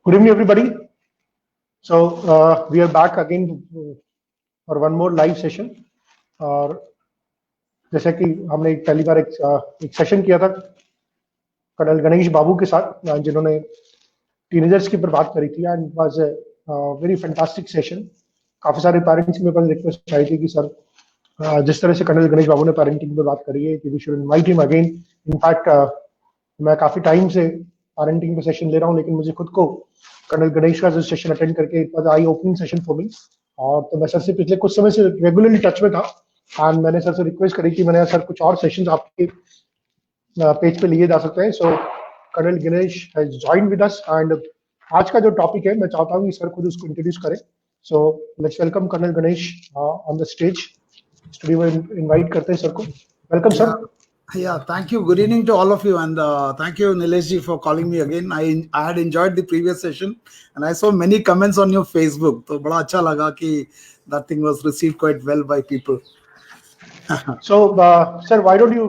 Good evening, everybody. So we are back again for one more live session. और जैसे कि हमने पहली बार एक सेशन किया था कर्नल गणेश बाबू के साथ जिन्होंने टीनेजर्स के ऊपर बात करी थी and was very fantastic session. काफी सारे पेरेंट्स की मेरे पास रिक्वेस्ट आई थी कि सर जिस तरह से कर्नल गणेश बाबू ने पेरेंटिंग पे बात करी है कि we should invite him again. In fact मैं काफी टाइम से पेरेंटिंग पे सेशन ले रहा हूँ, लेकिन मुझे खुद को कर्नल गणेश का जो सेशन अटेंड करके it was I opening session for me. और तो मैं सर से पिछले कुछ समय से रेगुलरली टच में था एंड मैंने सर से रिक्वेस्ट करी कि मैंने सर कुछ और सेशंस आपके पेज पे लिए जा सकते हैं. So colonel Ganesh has joined with us and आज का जो टॉपिक है मैं चाहता हूँ कि सर खुद उसको इंट्रोड्यूस करें. So let's welcome colonel Ganesh on the stage. Studio में इनवाइट करते हैं सर को. Welcome sir. Yeah, thank you. Good evening to all of you, and thank you, Nilesh ji, for calling me again. I had enjoyed the previous session, and I saw many comments on your Facebook. So, बड़ा अच्छा लगा कि that thing was received quite well by people. So, sir, why don't you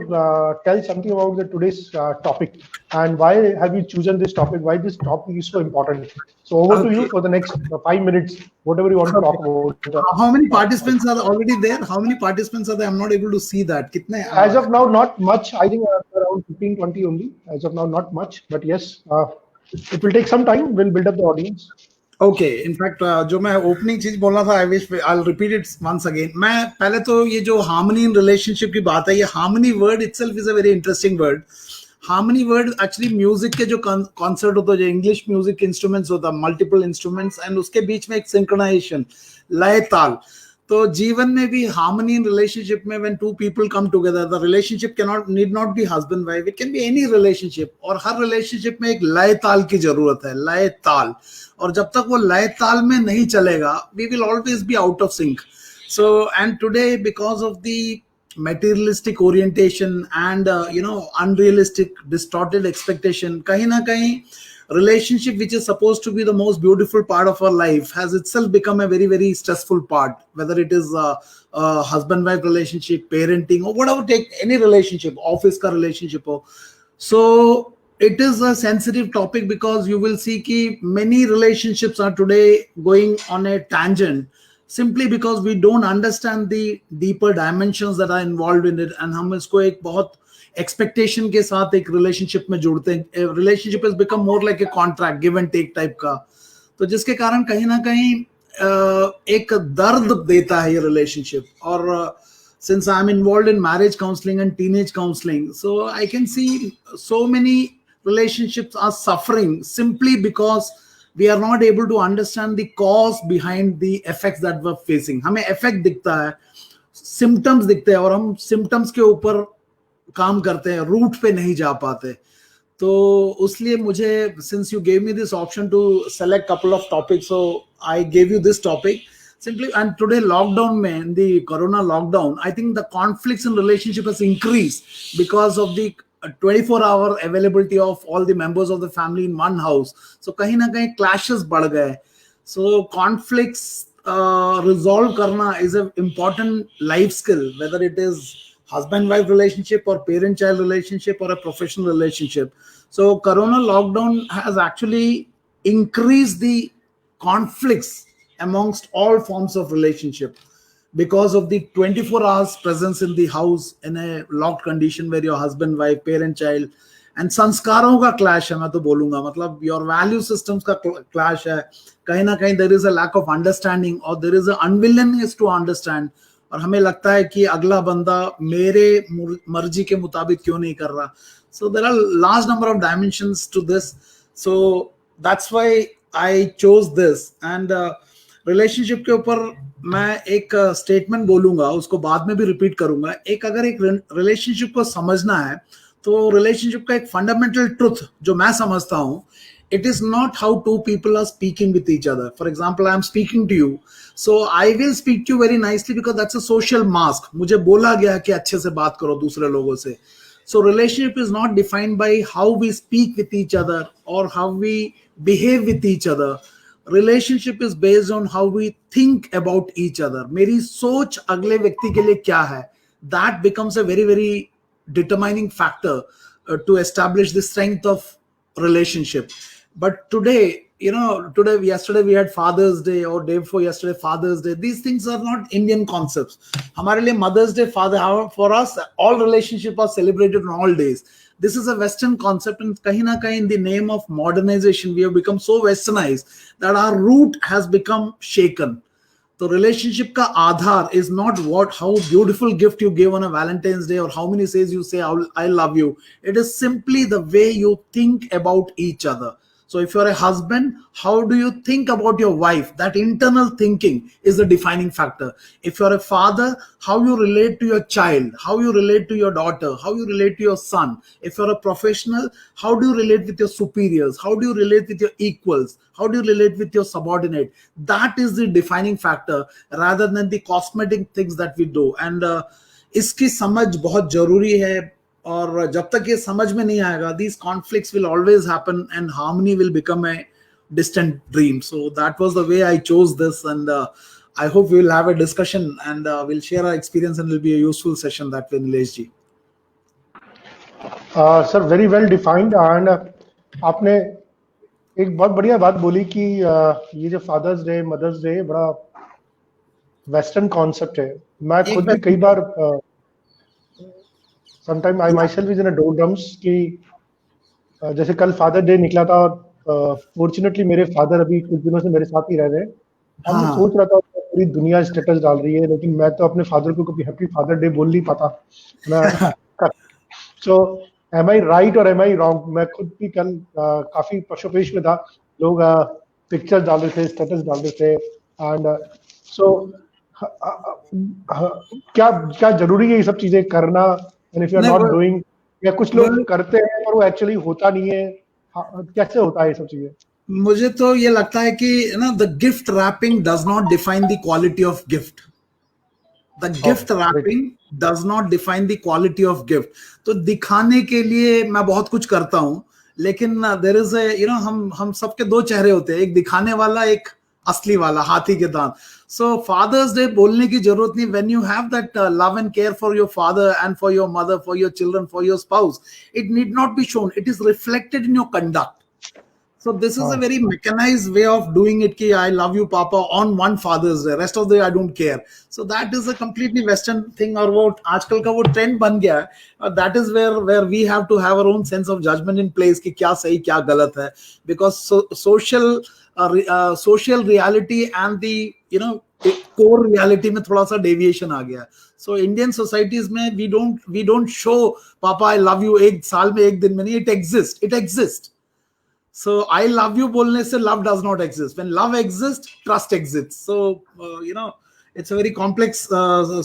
tell something about today's topic and why have you chosen this topic? Why this topic is so important? So, over to you for the next 5 minutes, whatever you want to talk about. How many participants are already there? How many participants are there? I'm not able to see that. कितने? As of now, not much. I think around 15, 20 only. As of now, not much. But yes, it will take some time. We'll build up the audience. Okay. In fact जो मैं opening चीज बोलना था, I wish I will repeat it once again. मैं पहले तो ये जो हार्मनी इन रिलेशनशिप की बात है, ये harmony word itself is a very interesting word. Harmony word actually music के जो कॉन्सर्ट होता है, जो इंग्लिश म्यूजिक इंस्ट्रूमेंट्स होता है, मल्टीपल इंस्ट्रूमेंट्स, एंड उसके बीच में एक सिंक्रोनाइजेशन, लय ताल. तो जीवन में भी हार्मनी इन रिलेशनशिप में when two people come together, the relationship need not be husband wife, it can be any relationship. और हर रिलेशनशिप में एक लय ताल की जरूरत है, लय ताल. और जब तक वो लय ताल में नहीं चलेगा, we will always be out of sync. So and today because of the materialistic orientation and unrealistic distorted expectation, kahin na kahin relationship which is supposed to be the most beautiful part of our life has itself become a very very stressful part, whether it is a husband wife relationship, parenting, or whatever. Take any relationship, office ka relationship ho. So it is a sensitive topic because you will see ki many relationships are today going on a tangent simply because we don't understand the deeper dimensions that are involved in it, and हम इसको एक बहुत expectation के साथ एक relationship में जुड़ते हैं. Relationship has become more like a contract, give and take type का. तो जिसके कारण कहीं ना कहीं एक दर्द देता है ये relationship. और since I'm involved in marriage counseling and teenage counseling, so I can see so many relationships are suffering simply because we are not able to understand the cause behind the effects that we're facing. हमें effect दिखता है, symptoms दिखते हैं, और हम symptoms के ऊपर काम करते हैं, root पे नहीं जा पाते. तो उसलिए मुझे, since you gave me this option to select couple of topics, so I gave you this topic simply. And today lockdown में, in the corona lockdown, I think the conflicts in relationship has increased because of the 24-hour availability of all the members of the family in one house. So kahin na kahin clashes बढ़ गए. So conflicts resolve करना is an important life skill, whether it is husband wife relationship or parent child relationship or a professional relationship. So corona lockdown has actually increased the conflicts amongst all forms of relationship because of the 24 hours presence in the house in a locked condition where your husband wife, parent child, and संस्कारों का clash है. मैं तो बोलूंगा, मतलब your value systems का clash है. कहीं ना कहीं there is a lack of understanding or there is a unwillingness to understand. और हमें लगता है कि अगला बंदा मेरे मर्जी के मुताबिक क्यों नहीं कर रहा. So there are large number of dimensions to this. So that's why I chose this. And relationship के ऊपर मैं एक स्टेटमेंट बोलूंगा, उसको बाद में भी रिपीट करूंगा. एक अगर एक रिलेशनशिप को समझना है तो रिलेशनशिप का एक फंडामेंटल ट्रुथ जो मैं समझता हूं, it is not how two people are speaking with each other. For example, I am speaking to you, so I will speak to you very nicely because that's a social mask. मुझे बोला गया कि अच्छे से बात करो दूसरे लोगों से. So relationship is not defined by how we speak with each other or how we behave with each other. Relationship is based on how we think about each other. मेरी सोच अगले व्यक्ति के लिए क्या है, that becomes a very very determining factor to establish the strength of relationship. But today yesterday we had Father's Day, or day before yesterday Father's Day. These things are not Indian concepts. हमारे लिए Mother's Day, for us, all relationships are celebrated on all days. This is a Western concept, and kahin na kahin in the name of modernization, we have become so westernized that our root has become shaken. So relationship ka aadhar is not how beautiful gift you give on a Valentine's Day, or how many says you say I love you. It is simply the way you think about each other. So if you're a husband, how do you think about your wife? That internal thinking is the defining factor. If you're a father, how you relate to your child, how you relate to your daughter, how you relate to your son. If you're a professional, how do you relate with your superiors? How do you relate with your equals? How do you relate with your subordinate? That is the defining factor rather than the cosmetic things that we do. And इसकी समझ बहुत जरूरी है. और जब तक ये समझ में नहीं आएगा, these conflicts will always happen and harmony will become a distant dream. So that was the way I chose this, and I hope we will have a discussion, and we'll share our experience, and it will be a useful session that way, Nilesh ji. Sir very well defined. And आपने एक बहुत बढ़िया बात बोली कि ये जो Father's Day Mother's Day बड़ा वेस्टर्न कॉन्सेप्ट है. मैं खुद भी कई बार sometime I myself is in a doldrums कि जैसे कल फादर डे निकला था, और फॉर्चुनेटली मेरे फादर अभी कुछ दिनों से मेरे साथ ही रह रहे हैं. अब मैं सोच रहा था पूरी दुनिया स्टेटस डाल रही है, लेकिन मैं तो अपने फादर को कभी हैप्पी फादर डे बोल नहीं पाता. सो एम आई राइट और एम आई रॉन्ग? मैं खुद भी कल काफी पशोपेश में था. लोग पिक्चर्स डाल रहे थे, स्टेटस डाल रहे थे. एंड सो क्या जरूरी है ये सब चीजें करना? And if you are not doing, या कुछ लोग करते हैं पर वो एक्चुअली होता नहीं है. कैसे होता है ये सब चीजें? मुझे तो ये लगता है कि the gift wrapping does not define the quality of gift. The gift wrapping does not define the quality of gift. तो दिखाने के लिए मैं बहुत कुछ करता हूँ, लेकिन there is a हम सबके दो चेहरे होते हैं, एक दिखाने वाला, एक असली वाला, हाथी के दांत. So Father's Day बोलने की जरूरत नहीं. When you have that love and care for your father and for your mother, for your children, for your spouse, it need not be shown. It is reflected in your conduct. So this is a very mechanized way of doing it. Ki I love you, Papa, on one Father's Day. Rest of the day I don't care. So that is a completely Western thing. और वो आजकल का वो trend बन गया है. That is where we have to have our own sense of judgment in place कि क्या सही क्या गलत है. Because social reality and the core reality में थोड़ा सा deviation आ गया. So Indian societies में we don't show Papa I love you एक साल में एक दिन में नहीं. It exists. So I love you बोलने से love does not exist. When love exists, trust exists. So it's a very complex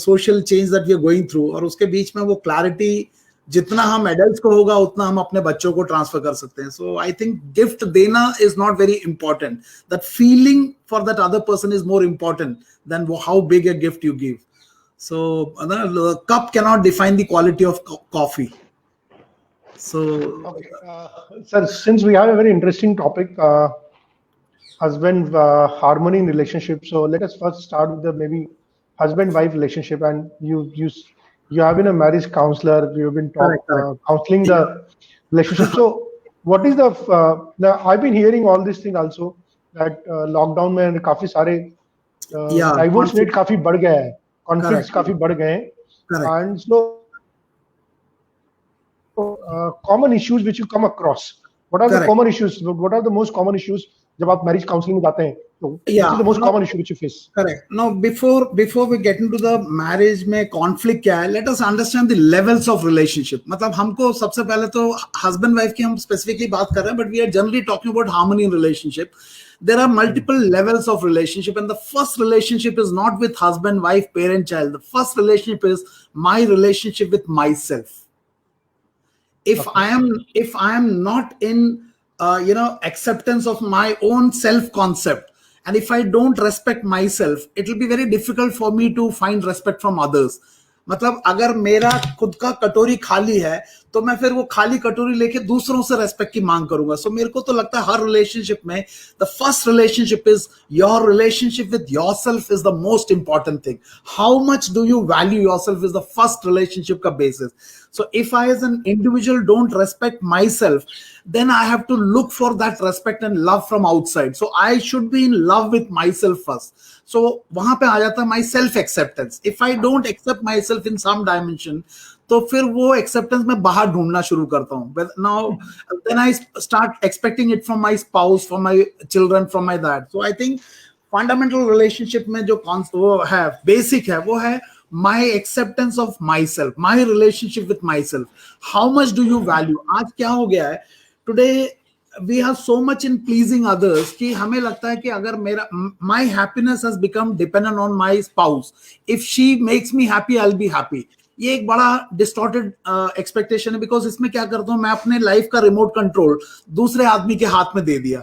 social change that we are going through. और उसके बीच में वो clarity जितना हम adults को होगा उतना हम अपने बच्चों को transfer कर सकते हैं. So I think gift देना is not very important. That feeling for that other person is more important than how big a gift you give. So the cup cannot define the quality of coffee. So, sir, since we have a very interesting topic, husband harmony in relationship. So let us first start with the maybe husband-wife relationship. And you have been a marriage counselor. You've been counseling the relationship. So what is the? Now I've been hearing all these things also that lockdown में काफी सारे divorce rate काफी बढ़ गया है, conflicts काफी बढ़ गए हैं. And so common issues which you come across. What are the common issues? What are the most common issues जब आप marriage counseling में जाते हैं? What is the most common issue which you face? Correct. Now, before we get into the marriage में conflict क्या है, let us understand the levels of relationship. मतलब हमको सबसे पहले तो husband wife की हम specifically बात कर रहे हैं, but we are generally talking about harmony in relationship. There are multiple levels of relationship, and the first relationship is not with husband, wife, parent, child. The first relationship is my relationship with myself. If I am not in acceptance of my own self concept, and if I don't respect myself, it will be very difficult for me to find respect from others. मतलब अगर मेरा खुद का कटोरी खाली है तो मैं फिर वो खाली कटोरी लेके दूसरों से रेस्पेक्ट की मांग करूंगा. सो मेरे को तो लगता है हर रिलेशनशिप में the first relationship is your relationship with yourself is the most important thing. How much do you value yourself is the first relationship का basis. So if I as an individual don't respect myself, then I have to look for that respect and love from outside. So I should be in love with myself first. So वहां पे आ जाता है my self acceptance. If I don't accept myself in some dimension, तो फिर वो acceptance मैं बाहर ढूंढना शुरू करता हूँ. But now then I start expecting it from my spouse, from my children, from my dad. So I think fundamental relationship में जो वो है basic है वो है my acceptance of myself, my relationship with myself. How much do you value? आज क्या हो गया है today we are so much in pleasing others कि हमें लगता है कि अगर मेरा my happiness has become dependent on my spouse. If she makes me happy, I'll be happy. ये एक बड़ा डिस्टॉर्टेड एक्सपेक्टेशन है. बिकॉज इसमें क्या करता हूं मैं अपने लाइफ का रिमोट कंट्रोल दूसरे आदमी के हाथ में दे दिया.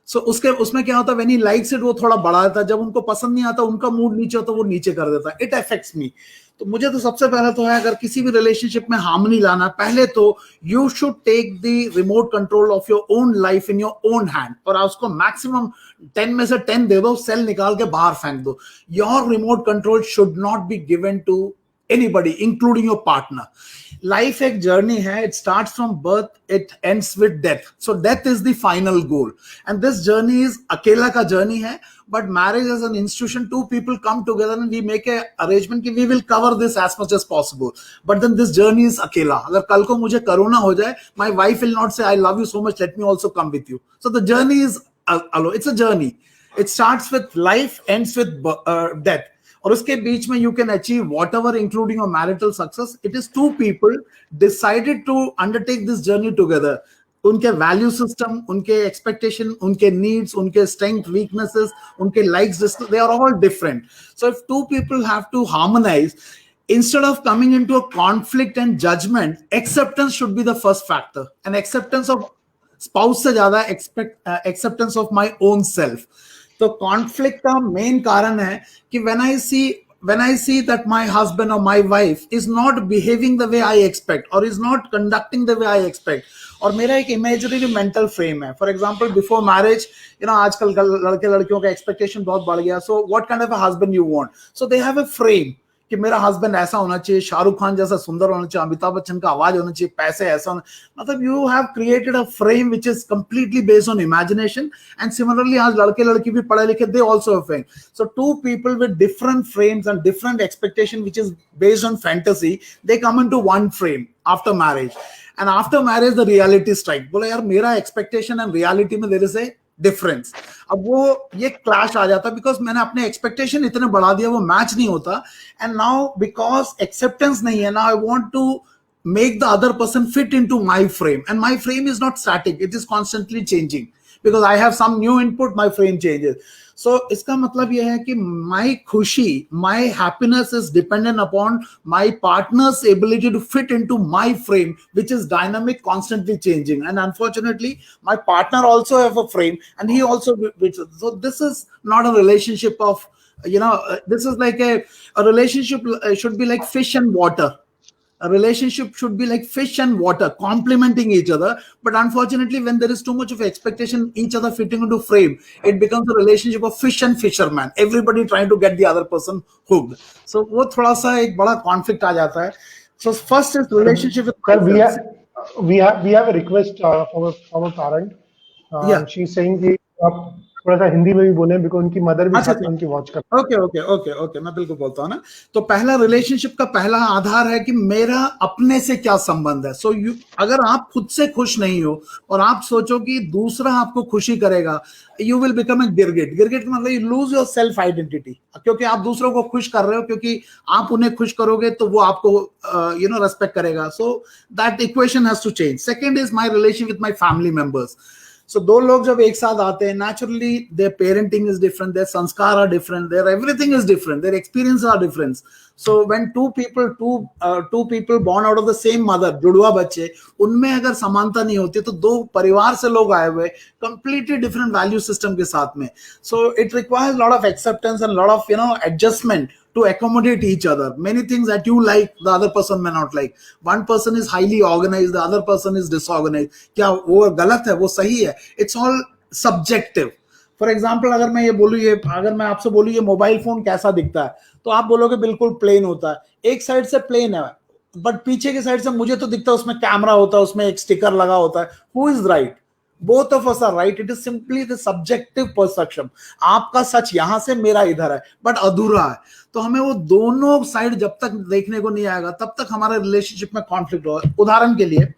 सो उसमें क्या होता है व्हेन ही लाइक्स इट वो थोड़ा बढ़ा देता है. जब उनको पसंद नहीं आता उनका मूड नीचे होता वो नीचे कर देता है. It affects me. तो मुझे तो सबसे पहले तो है अगर किसी भी रिलेशनशिप में हार्मनी लाना पहले तो you should take the remote control of your own life in your own hand. और उसको मैक्सिमम 10 में से 10 दे दो. सेल निकाल के बाहर फेंक दो. Your remote control should not be given to anybody including your partner. Life एक journey है. It starts from birth, it ends with death. So death is the final goal and this journey is अकेला का journey है. But marriage as an institution, two people come together and we make a arrangement कि we will cover this as much as possible. But then this journey is अकेला. अगर कल को मुझे corona हो जाए, my wife will not say I love you so much, let me also come with you. So the journey is alone. It's a journey. It starts with life, ends with death. और उसके बीच में you can achieve whatever including your marital success. It is two people decided to undertake this journey together. उनके value system, उनके expectation, उनके needs, उनके strength, weaknesses, उनके likes, they are all different. So if two people have to harmonise instead of coming into a conflict and judgment, acceptance should be the first factor. And acceptance of spouse से ज्यादा acceptance of my own self. तो conflict का main कारण है कि when I see that my husband or my wife is not behaving the way I expect or is not conducting the way I expect, और मेरा एक imaginary mental frame है. For example before marriage आजकल लड़के लड़कियों का expectation बहुत बढ़ गया. So what kind of a husband you want. So they have a frame कि मेरा हस्बैंड ऐसा होना चाहिए, शाहरुख खान जैसा सुंदर होना चाहिए, अमिताभ बच्चन का आवाज होना चाहिए, पैसे ऐसा होना. मतलब you have created a frame which is completely based on imagination. And similarly आज लड़के लड़की भी पढ़े लिखे, they also have frame. So two people with different frames and different expectation which is based on fantasy, they come into one frame after marriage. And after marriage the reality strike. बोला यार मेरा expectation and reality में there is a difference. अब वो ये clash आ जाता है because मैंने अपने एक्सपेक्टेशन इतने बढ़ा दिया, वो मैच नहीं होता. एंड नाउ बिकॉज एक्सेप्टेंस नहीं है, now I want to make the other person fit into my frame, and my frame is not static, it is constantly changing because I have some new input, my frame changes. So इसका मतलब यह है कि my खुशी, my happiness is dependent upon my partner's ability to fit into my frame, which is dynamic, constantly changing. And unfortunately my partner also have a frame and he also, so this is not a relationship of, this is like a relationship should be like fish and water. A relationship should be like fish and water, complementing each other. But unfortunately, when there is too much of expectation, each other fitting into frame, it becomes a relationship of fish and fisherman. Everybody trying to get the other person hooked. So वो थोड़ा सा एक बड़ा conflict आ जाता है. So first is relationship with myself. We have a request from a parent. Yeah. She's saying कि आप थोड़ा सा हिंदी में भी बोले बिकॉज़ उनकी मदर भी साथ में उनकी वॉच कर. ओके मैं बिल्कुल बोलता हूँ ना. तो पहला रिलेशनशिप का पहला आधार है कि मेरा अपने से क्या संबंध है. सो अगर आप खुद से खुश नहीं हो और आप सोचो कि दूसरा आपको खुशी करेगा, यू विल बिकम ए गिरगिट मतलब you lose your self identity. क्योंकि आप दूसरों को खुश कर रहे हो, क्योंकि आप उन्हें खुश करोगे तो वो आपको रेस्पेक्ट करेगा. So that equation has to change. Second is my relation with my family members. So दो लोग जब एक साथ आते हैं, naturally their parenting is different, their sanskar are different, their everything is different, their experiences are different. So when two people born out of the same mother, जुड़वा बच्चे, उनमें अगर समानता नहीं होती तो दो परिवार से लोग आए हुए completely different value system के साथ में. So it requires a lot of acceptance and a lot of adjustment to accommodate each other. Many things that you like, the other person may not like. One person is highly organized, the other person is disorganized. क्या वो गलत है, वो सही है? It's all subjective. For example अगर मैं ये बोलूँ, ये अगर मैं आपसे बोलूँ ये मोबाइल फोन कैसा दिखता है, तो आप बोलोगे बिल्कुल प्लेन होता है. एक साइड से प्लेन है, बट पीछे की साइड से मुझे तो दिखता है उसमें कैमरा होता है, उसमें एक स्टिकर लगा होता है. Who is right? Both of us are right. It is simply the subjective perception. आपका सच यहां से, मेरा इधर है, बट अधूरा है. तो हमें वो दोनों साइड जब तक देखने को नहीं आएगा तब तक हमारे रिलेशनशिप में कॉन्फ्लिक्ट होगा. उदाहरण के लिए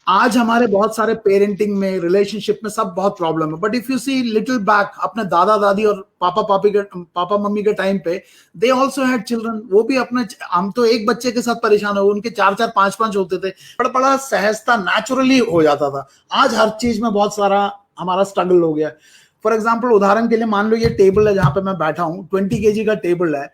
आज हमारे बहुत सारे पेरेंटिंग में, रिलेशनशिप में सब बहुत प्रॉब्लम है. But if you see little back, अपने दादा दादी और पापा मम्मी के टाइम पे, दे ऑल्सो हैड चिल्ड्रन. वो भी अपने, हम तो एक बच्चे के साथ परेशान हो, उनके 4-4 5-5 होते थे. बड़ा सहजता नेचुरली हो जाता था. आज हर चीज में बहुत सारा हमारा स्ट्रगल हो गया. फॉर एग्जाम्पल उदाहरण के लिए मान लो ये टेबल है जहां पे मैं बैठा हूँ, 20 kg का टेबल है.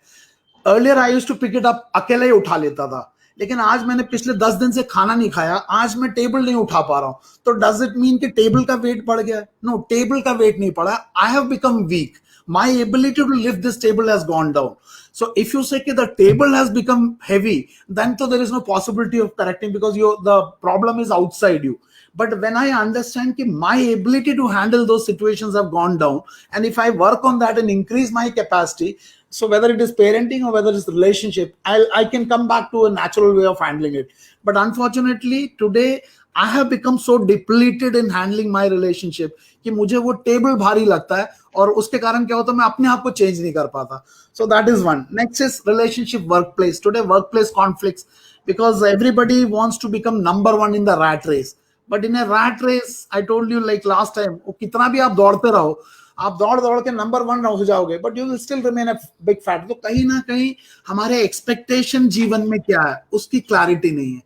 Earlier I used to pick it up, अकेले ही उठा लेता था. लेकिन आज मैंने पिछले 10 दिन से खाना नहीं खाया, आज मैं टेबल नहीं उठा पा रहा हूं. तो डज इट मीन कि टेबल का वेट बढ़ गया? नो, टेबल का वेट नहीं पड़ा. I have become weak. My ability to lift this table has gone down. So if you say that the table has become heavy, then so there is no possibility of correcting, because the problem is outside you. But when I understand that my ability to handle those situations have gone down, and if I work on that and increase my capacity, so whether it is parenting or whether it's relationship, I can come back to a natural way of handling it. But unfortunately today I have become so depleted in handling my relationship कि मुझे वो table भारी लगता है, और उसके कारण क्या होता है, मैं अपने आप को चेंज नहीं कर पाता. So that is one. Next is relationship, workplace. Today workplace conflicts, because everybody wants to become number one in the rat race. But in a rat race, I told you like last time, कितना भी आप दौड़ते रहो, आप दौड़ के number 1 हो जाओगे, but you will still remain a big fat. तो कहीं ना कहीं हमारे एक्सपेक्टेशन जीवन में क्या है उसकी क्लैरिटी नहीं है.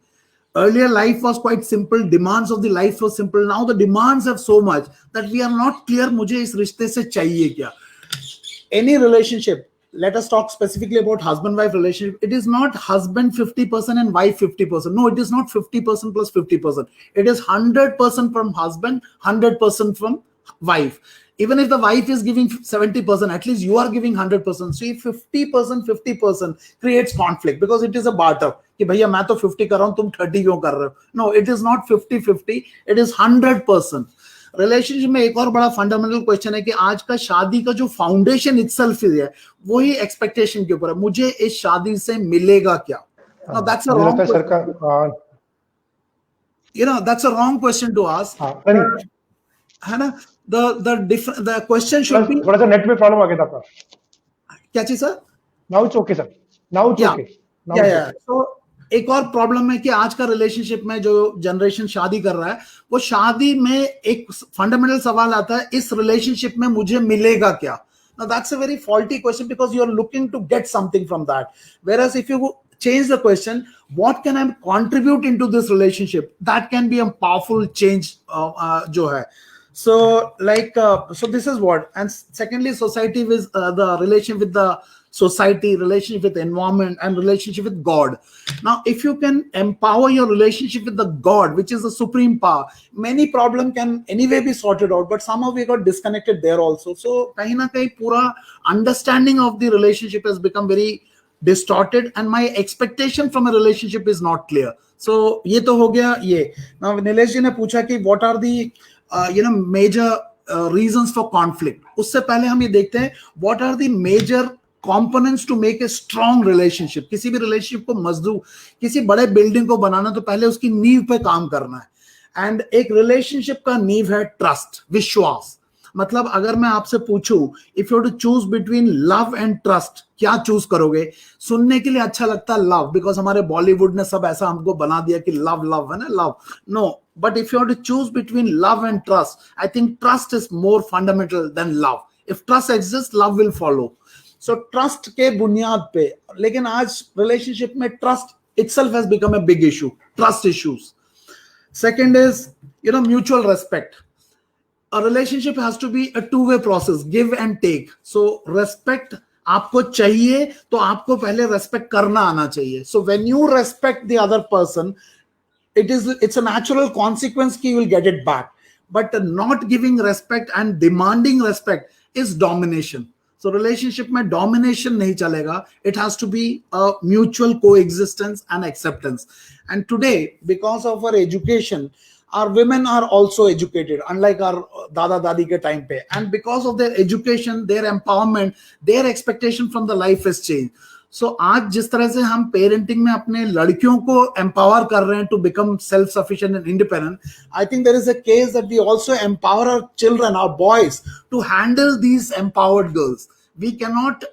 Earlier life was quite simple, demands of the life was simple. Now the demands have so much that we are not clear मुझे इस रिश्ते से चाहिए क्या. Any relationship, let us talk specifically about husband-wife relationship. It is not husband 50% and wife 50%. No, it is not 50% plus 50%. It is 100% from husband, 100% from wife. Even if the wife is giving 70%, at least you are giving 100%. So if 50% creates conflict, because it is a barter. कि भैया मैं तो 50 कर रहा हूं, तुम 30 क्यों कर रहे हो? No, it is not 50-50. It is 100%. Relationship में एक और बड़ा फंडामेंटल क्वेश्चन है कि आज का शादी का जो फाउंडेशन इटसेल्फ है, वही एक्सपेक्टेशन के ऊपर है. मुझे इस शादी से मिलेगा क्या? Now that's a wrong question. You know, that's a wrong question to ask. है ना? The question should be. थोड़ा सा नेट में प्रॉब्लम आ गया था आपका. क्या चीज sir? Now it's okay, sir. Now it's okay. Yeah. So एक और प्रॉब्लम है कि आज का रिलेशनशिप में जो जनरेशन शादी कर रहा है, वो शादी में एक फंडामेंटल सवाल आता है, इस रिलेशनशिप में मुझे मिलेगा क्या? Now that's a very faulty question, because you are looking to get something from that. Whereas if you change the question, what can I contribute into this relationship? That can be a powerful change जो है. So like so this is what. And secondly, society with the relation with the society, relationship with environment, and relationship with God. Now if you can empower your relationship with the God, which is the supreme power, many problem can anyway be sorted out, but somehow we got disconnected there also. So kahin na kahin pura understanding of the relationship has become very distorted, and my expectation from a relationship is not clear. So ye to ho gaya ye. Now Nilesh ji ne pucha ki what are the major reasons for conflict. उससे पहले हम ये देखते हैं what are the major components to make a strong relationship. किसी भी relationship को मजबूत, किसी बड़े बिल्डिंग को बनाना तो पहले उसकी नींव पे काम करना है. एंड एक रिलेशनशिप का नींव है ट्रस्ट, विश्वास. मतलब अगर मैं आपसे पूछूं, if you to choose between love and trust, क्या चूज करोगे? सुनने के लिए अच्छा लगता है लव, बिकॉज हमारे बॉलीवुड ने सब ऐसा हमको बना दिया कि लव लव है ना, love. No, but if you to choose between love and trust, I think trust is more fundamental than love. If trust exist, love will follow. So trust के बुनियाद पे, लेकिन आज रिलेशनशिप में trust itself has become a big issue. Trust issues. Second is, mutual respect. A relationship has to be a two-way process, give and take. So respect आपको चाहिए तो आपको पहले respect करना आना चाहिए. So when you respect the other person, it's a natural consequence कि you will get it back. But not giving respect and demanding respect is domination. So relationship में domination नहीं चलेगा. It has to be a mutual coexistence and acceptance. And today, because of our education, our women are also educated, unlike our dada dadi ke time pe. And because of their education, their empowerment, their expectation from the life has changed. सो आज जिस तरह से हम parenting में अपने लड़कियों को empower कर रहे हैं to become self sufficient and independent, I think there is a case that we also empower our children, our boys to handle these empowered girls. We can not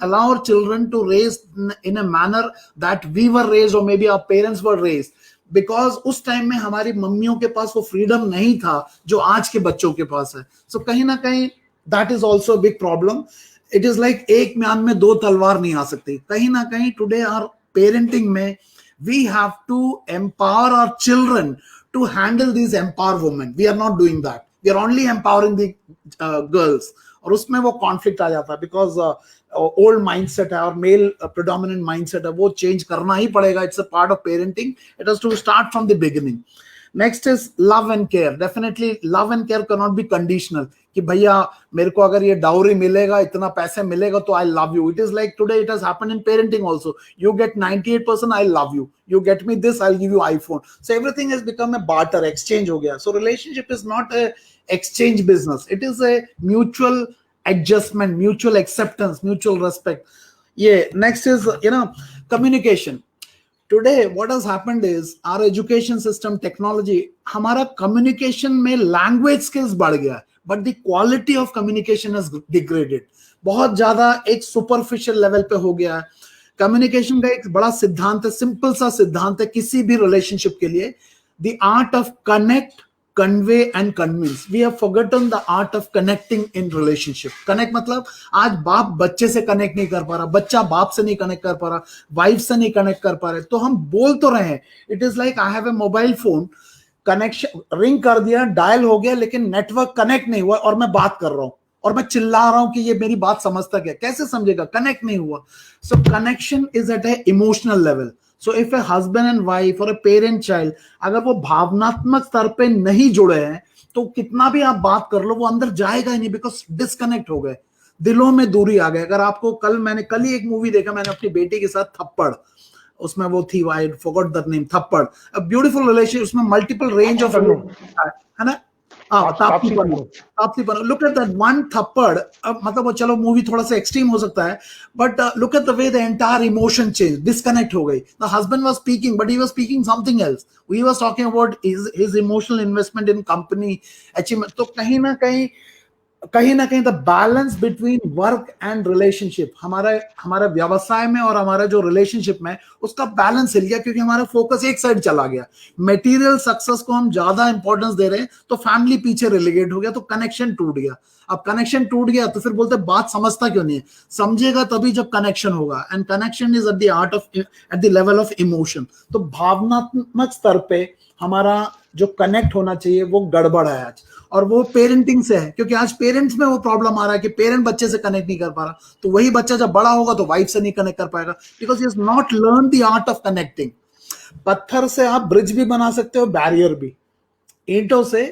allow our children to raise in a manner that we were raised or maybe our parents were raised, because उस time में हमारी मम्मियों के पास वो freedom नहीं था जो आज के बच्चों के पास है. सो कहीं ना कहीं that is also big problem. It is like एक म्यान में दो तलवार नहीं आ सकती. कहीं ना कहीं टुडे आवर पेरेंटिंग में we have to empower our children to handle these empower women. We are not doing that. We are only empowering the girls. और उसमें वो कॉन्फ्लिक्ट आ जाता है बिकॉज ओल्ड माइंडसेट है और मेल प्रिडोमिनेंट माइंडसेट है, वो चेंज करना ही पड़ेगा. It's a part of parenting. It has to start from the beginning. Next is love and care. Definitely love and care can not be conditional कि भैया मेरे को अगर ये डाउरी मिलेगा, इतना पैसे मिलेगा तो I love you. It is like today it has happened in parenting also. You get 98%, I love you. You get me this, I give you iPhone. So everything has become a barter, exchange हो गया. So relationship is not a exchange business. It is a mutual adjustment, mutual acceptance, mutual respect. Yeah. Next is communication. Today what has happened is our education system, technology, हमारा communication में language skills बढ़ गया, but the quality of communication has degraded. बहुत ज्यादा एक superficial level पे हो गया. communication का एक बड़ा सिद्धांत है, simple सा सिद्धांत है किसी भी relationship के लिए. the art of connect, convey and convince. We have forgotten the art of connecting in relationship. Connect मतलब आज बाप बच्चे से कनेक्ट नहीं कर पा रहा, बच्चा बाप से नहीं कनेक्ट कर पा रहा, वाइफ से नहीं कनेक्ट कर पा रहे. तो हम बोल तो रहे हैं. It is like I have a mobile phone, connection ring कर दिया, डायल हो गया, लेकिन नेटवर्क कनेक्ट नहीं हुआ और मैं बात कर रहा हूं और मैं चिल्ला रहा हूं कि ये मेरी बात समझता क्या. कैसे समझेगा? कनेक्ट नहीं हुआ. So connection is at a emotional level. So if a husband and wife or a parent child, अगर वो भावनात्मक स्तर पे नहीं जुड़े हैं तो कितना भी आप बात कर लो वो अंदर जाएगा ही नहीं, बिकॉज डिस्कनेक्ट हो गए, दिलों में दूरी आ गई. अगर आपको मैंने कल ही एक मूवी देखा, मैंने अपनी बेटी के साथ, थप्पड़. उसमें वो थी, आई फॉरगॉट द नेम, थप्पड़. A beautiful relation. उसमें मल्टीपल रेंज ऑफ, है ना, Tapti Pannu. Look at that one थप्पड़. मतलब वो चलो मूवी थोड़ा सा एक्सट्रीम हो सकता है, but look at the way the entire emotion change. Disconnect हो गई. The husband was speaking but he was speaking something else. We was talking about his emotional investment in company achievement. तो कहीं ना कहीं the balance between work and relationship, हमारा व्यवसाय में और हमारा जो रिलेशनशिप में, उसका बैलेंस हिल गया क्योंकि हमारा फोकस एक साइड चला गया. मटेरियल सक्सेस को हम ज्यादा इंपॉर्टेंस दे रहे हैं तो फैमिली पीछे रिलेगेट हो गया, तो कनेक्शन टूट गया. अब कनेक्शन टूट गया तो फिर बोलते बात समझता क्यों नहीं है? समझेगा तभी जब कनेक्शन होगा. And connection is at the art of, at the level of emotion. तो भावनात्मक स्तर पे हमारा जो कनेक्ट होना चाहिए वो गड़बड़ है आज, और वो पेरेंटिंग से है. क्योंकि आज पेरेंट्स में वो प्रॉब्लम आ रहा है कि पेरेंट बच्चे से कनेक्ट नहीं कर पा रहा, तो वही बच्चा जब बड़ा होगा तो वाइफ से नहीं कनेक्ट कर पाएगा, because he has not learn the art of connecting. पत्थर से आप ब्रिज भी बना सकते हो, बैरियर भी. ईंटों से,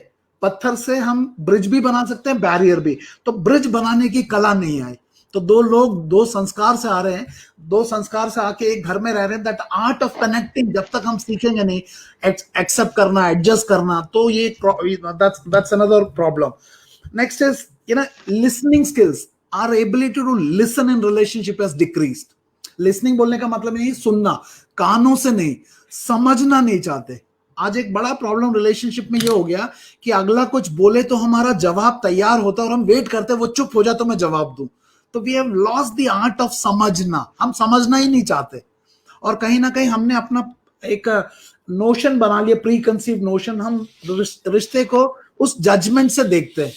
पत्थर से हम ब्रिज भी बना सकते हैं, बैरियर भी. तो ब्रिज बनाने की कला नहीं आई. तो दो लोग दो संस्कार से आ रहे हैं, दो संस्कार से आके एक घर में रह रहे हैं. दैट आर्ट ऑफ कनेक्टिंग जब तक हम सीखेंगे नहीं, एक्सेप्ट करना, एडजस्ट करना, तो ये that's another problem. Next is listening skills. Our ability to listen in relationship has decreased. Listening बोलने का मतलब नहीं सुनना, कानों से नहीं, समझना नहीं चाहते. आज एक बड़ा प्रॉब्लम रिलेशनशिप में ये हो गया कि अगला कुछ बोले तो हमारा जवाब तैयार होता है और हम वेट करते हैं वो चुप हो जाए तो मैं जवाब दूं. तो we have lost the art of समझना. हम समझना ही नहीं चाहते, और कहीं ना कहीं हमने अपना एक नोशन बना लिया, प्री कंसीव नोशन. हम रिश्ते को उस जजमेंट से देखते हैं,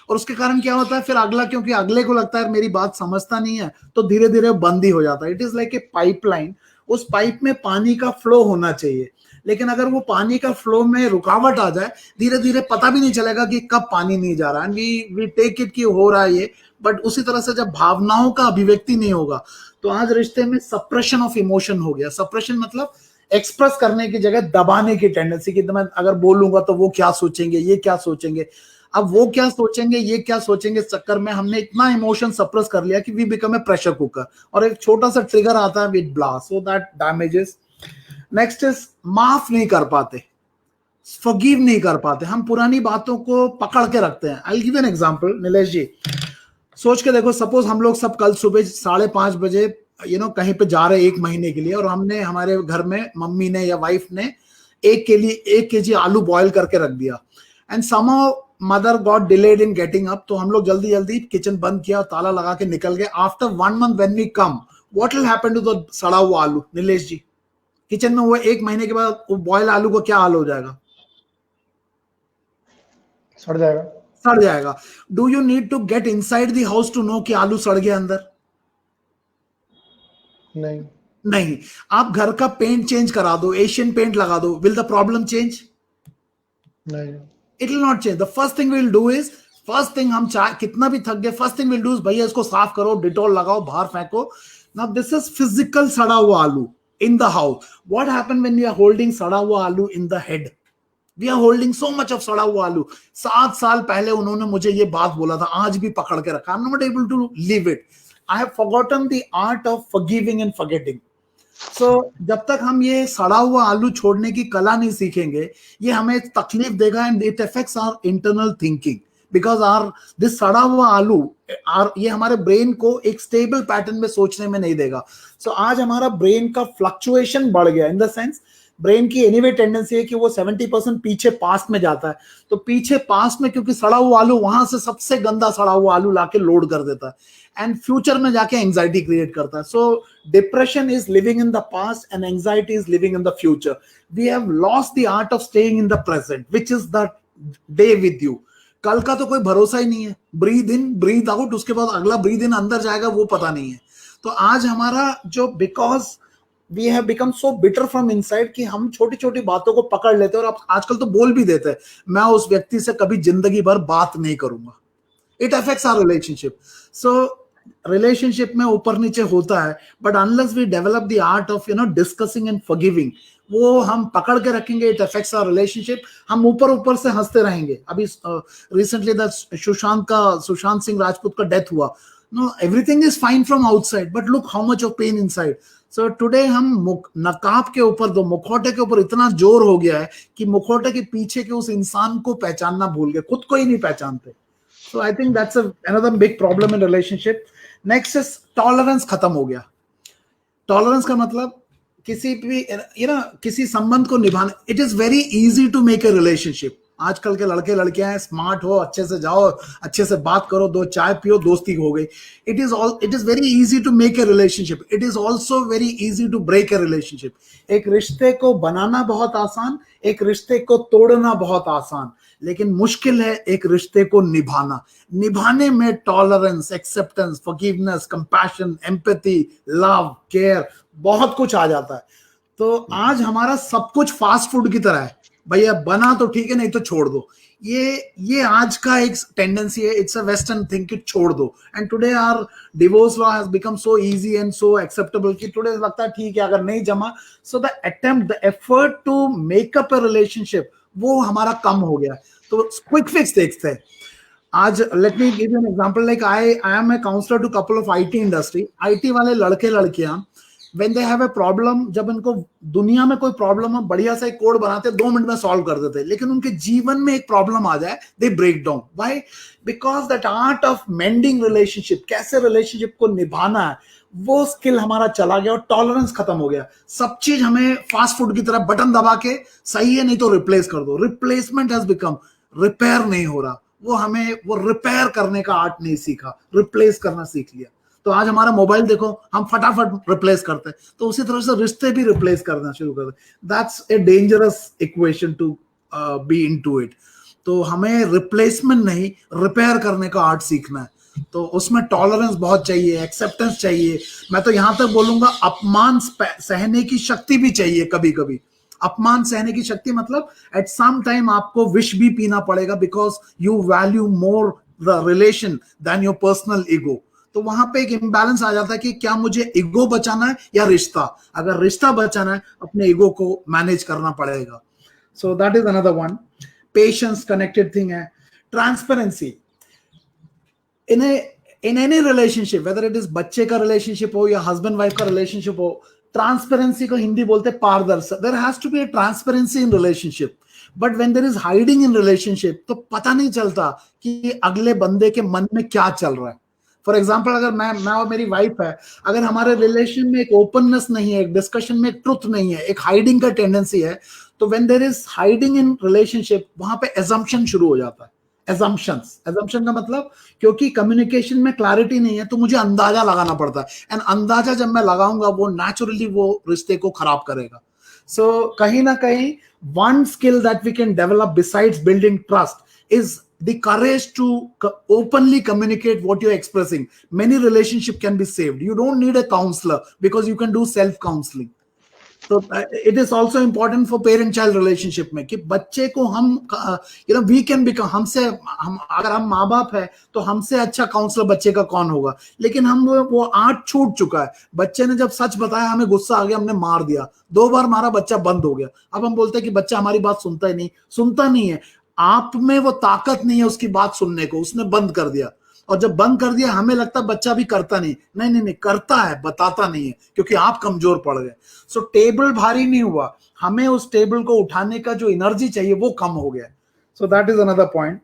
और उसके कारण क्या होता है फिर अगला, क्योंकि अगले को लगता है मेरी बात समझता नहीं है, तो धीरे धीरे बंद ही हो जाता है. It is like a pipeline. उस पाइप में पानी का फ्लो होना चाहिए, लेकिन अगर वो पानी का फ्लो में रुकावट आ जाए, धीरे धीरे पता भी नहीं चलेगा कि कब पानी नहीं जा रहा है. वी टेक इट कि हो रहा है ये, बट उसी तरह से जब भावनाओं का अभिव्यक्ति नहीं होगा तो आज रिश्ते में सप्रेशन ऑफ इमोशन हो गया. सप्रेशन मतलब एक्सप्रेस करने की जगह दबाने की टेंडेंसी, कि मैं अगर बोलूंगा तो वो क्या सोचेंगे, ये क्या सोचेंगे. अब वो क्या सोचेंगे, ये क्या सोचेंगे, इस चक्कर में हमने इतना इमोशन सप्रेस कर लिया कि we become a pressure cooker, और एक छोटा सा ट्रिगर आता है with blast, so that damages. Next is माफ नहीं कर पाते, फॉरगिव नहीं कर पाते, हम पुरानी बातों को पकड़ के रखते हैं। I give an example, Nilesh ji, सोच के देखो, सपोज हम लोग सब कल सुबह 5:30 बजे कहीं पे जा रहे हैं 1 महीने के लिए, और हमने हमारे घर में मम्मी ने या वाइफ ने 1 kg आलू बॉयल करके रख दिया, and somehow mother got delayed in getting up, तो हम लोग जल्दी जल्दी किचन बंद किया, ताला लगा के निकल गए। After 1 month when we come, what will happen to the सड़ा हुआ आलू? नीलेश जी, किचन में वो 1 महीने के बाद वो बॉयल आलू को क्या हाल हो जाएगा? सड़ जाएगा। सड़ जाएगा। Do you need to get inside the house to know कि आलू सड़ गया अंदर? नहीं। नहीं। आप घर का पेंट चेंज करा दो, एशियन पेंट लगा दो, विल द प्रॉब्लम चेंज? नहीं। It will not change. The first thing will do is, first thing, हम चाहे कितना भी थक गए, first thing will do is, भैया इसको साफ करो, डिटॉल लगाओ, बाहर फेंको। नाउ दिस इज फिजिकल सड़ा हुआ आलू in the house. What happen when you are holding सड़ा हुआ आलू in the head? We are holding so much of सड़ा हुआ आलू। 7 साल पहले उन्होंने मुझे ये बात बोला था, आज भी पकड़ के रखा। I am not able to leave it. I have forgotten the art of forgiving and forgetting. So जब तक हम ये सड़ा हुआ आलू छोड़ने की कला नहीं सीखेंगे, ये हमें तकलीफ देगा, and it affects our internal thinking, because are this सड़ा हुआ आलू ये हमारे ब्रेन को एक स्टेबल पैटर्न में सोचने में नहीं देगा। सो आज हमारा ब्रेन का फ्लक्चुएशन बढ़ गया, इन द सेंस ब्रेन की एनीवे टेंडेंसी है कि वो 70% पीछे पास्ट में जाता है। तो पीछे पास्ट में क्योंकि सड़ा हुआ आलू, वहां से सबसे गंदा सड़ा हुआ आलू लाके लोड कर देता है, एंड फ्यूचर में जाके एंजाइटी क्रिएट करता है। So depression is living in the past and anxiety is living in the future. We have lost the art of staying in the present, which is the day with you. कल का तो कोई भरोसा ही नहीं है। Breathe in, breathe out, उसके बाद अगला ब्रीद इन अंदर जाएगा वो पता नहीं है। तो आज हमारा जो, because we have become so bitter from inside, कि हम छोटी छोटी बातों को पकड़ लेते हैं, और आजकल तो बोल भी देते हैं, मैं उस व्यक्ति से कभी जिंदगी भर बात नहीं करूंगा। It affects our relationship. So relationship में ऊपर नीचे होता है, but unless we develop the art of discussing and forgiving, वो हम पकड़ के रखेंगे, इट अफेक्ट्स आवर रिलेशनशिप। हम ऊपर ऊपर से हंसते रहेंगे। अभी रिसेंटली द सुशांत सिंह राजपूत का डेथ हुआ। No, everything is fine from outside, but look how much of pain inside. So today हम नकाब के ऊपर, दो मुखौटे के ऊपर इतना जोर हो गया है कि मुखौटे के पीछे के उस इंसान को पहचानना भूल गए, खुद को ही नहीं पहचानते। So I think that's another big problem in relationship. Next is tolerance खत्म हो गया। टॉलरेंस का मतलब किसी भी किसी संबंध को निभाने, it is very easy to make a relationship. आजकल के लड़के लड़कियां हैं, स्मार्ट हो, अच्छे से जाओ, अच्छे से बात करो, 2 चाय पियो, दोस्ती हो गई। It is very easy to make a relationship. It is also very easy to break a relationship. एक रिश्ते को बनाना बहुत आसान, एक रिश्ते को तोड़ना बहुत आसान, लेकिन मुश्किल है एक रिश्ते को निभाना। निभाने में tolerance, acceptance, forgiveness, compassion, empathy, love, care, बहुत कुछ आ जाता है। तो आज हमारा सब कुछ फास्ट फूड की तरह है, भैया बना तो ठीक है, नहीं तो छोड़ दो। ये आज का एक टेंडेंसी है। इट्स अ वेस्टर्न थिंग कि छोड़ दो। And today our divorce law has become so easy and so acceptable कि टुडे लगता है ठीक है, अगर नहीं जमा, so the attempt, the effort to make up a relationship, वो हमारा कम हो गया। तो क्विक फिक्स देखते हैं आज। Let me give you an example. Like I am a counsellor to couple of IT industry. IT वाले लड़के लड़कियां, when they have a problem, जब इनको दुनिया में कोई प्रॉब्लम हो, बढ़िया सा एक कोड बनाते, 2 मिनट में सॉल्व कर देते, लेकिन उनके जीवन में एक प्रॉब्लम आ जाए, they break down. Why? Because that art of mending relationship, कैसे रिलेशनशिप को निभाना है, वो स्किल हमारा चला गया, और टॉलरेंस खत्म हो गया। सब चीज हमें फास्ट फूड की तरह बटन दबा के, सही है नहीं तो रिप्लेस कर दो। रिप्लेसमेंट हैज बिकम, रिपेयर नहीं हो रहा। वो रिपेयर करने का आर्ट नहीं सीखा, रिप्लेस करना सीख लिया। तो आज हमारा मोबाइल देखो, हम फटाफट रिप्लेस करते हैं, तो उसी तरह से रिश्ते भी रिप्लेस करना शुरू कर दे। That's a dangerous equation to be into it. तो हमें रिप्लेसमेंट नहीं, रिपेयर करने का आर्ट सीखना है। तो उसमें टॉलरेंस बहुत चाहिए, एक्सेप्टेंस चाहिए। मैं तो यहां तक बोलूंगा, अपमान सहने की शक्ति भी चाहिए। कभी कभी अपमान सहने की शक्ति मतलब एट सम टाइम आपको विष भी पीना पड़ेगा, because you value more the relation than your personal ego. तो वहां पे एक इंबैलेंस आ जाता है कि क्या मुझे ईगो बचाना है या रिश्ता। अगर रिश्ता बचाना है, अपने ईगो को मैनेज करना पड़ेगा। So that is another one. Patience connected thing है। Transparency in any relationship, whether it is बच्चे का relationship हो या husband wife का relationship हो, transparency को हिंदी बोलते पारदर्शिता. There has to be a transparency in relationship. But when there is hiding in relationship, तो पता नहीं चलता कि अगले बंदे के मन में क्या चल रहा है. फॉर एग्जाम्पल, अगर मैं और मेरी वाइफ है, अगर हमारे रिलेशन में एक ओपननेस नहीं है, एक डिस्कशन में एक ट्रुथ नहीं है, एक हाइडिंग का टेंडेंसी है, तो when there is hiding in relationship, वहां पे एजम्पशन शुरू हो जाता है. एजम्पशन का मतलब, क्योंकि कम्युनिकेशन में क्लैरिटी नहीं है तो मुझे अंदाजा लगाना पड़ता है, एंड अंदाजा जब मैं लगाऊंगा वो नेचुरली वो रिश्ते को खराब करेगा. सो कहीं ना कहीं one skill that we can develop besides building trust is the courage to openly communicate what you're expressing. Many relationships can be saved. You don't need a counselor because you can do self counseling. So it is also important for parent child relationship में कि बच्चे को हम we can become, हम अगर हम माँ बाप है तो हमसे अच्छा काउंसलर बच्चे का कौन होगा. लेकिन हम वो आर्ट छूट चुका है. बच्चे ने जब सच बताया, हमें गुस्सा आ गया, हमने मार दिया, 2 बार मारा, बच्चा बंद हो गया. अब हम बोलते हैं कि बच्चा हमारी बात सुनता नहीं है. आप में वो ताकत नहीं है उसकी बात सुनने को, उसने बंद कर दिया. और जब बंद कर दिया, हमें लगता है बच्चा भी करता नहीं, करता है, बताता नहीं है, क्योंकि आप कमजोर पड़ गए. सो टेबल भारी नहीं हुआ, हमें उस टेबल को उठाने का जो एनर्जी चाहिए वो कम हो गया. So that is another point.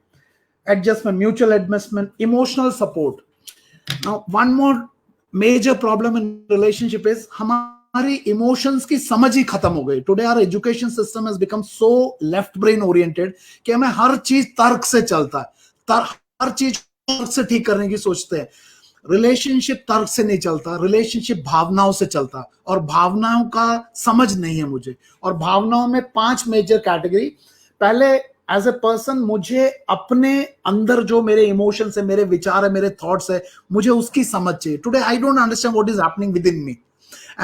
Adjustment, mutual adjustment, emotional support. Now one more major problem in relationship is हमारी इमोशंस की समझ ही खत्म हो गई. Today our education system has become so left brain oriented कि हमें हर चीज तर्क से चलता है, हर चीज तर्क से ठीक करने की सोचते हैं. रिलेशनशिप तर्क से नहीं चलता, रिलेशनशिप भावनाओं से चलता, और भावनाओं का समझ नहीं है मुझे. और भावनाओं में 5 मेजर कैटेगरी. पहले, एज ए पर्सन, मुझे अपने अंदर जो मेरे इमोशंस है, मेरे विचार है, मेरे थॉट्स है, मुझे उसकी समझ चाहिए. Today I don't understand what is happening with in me,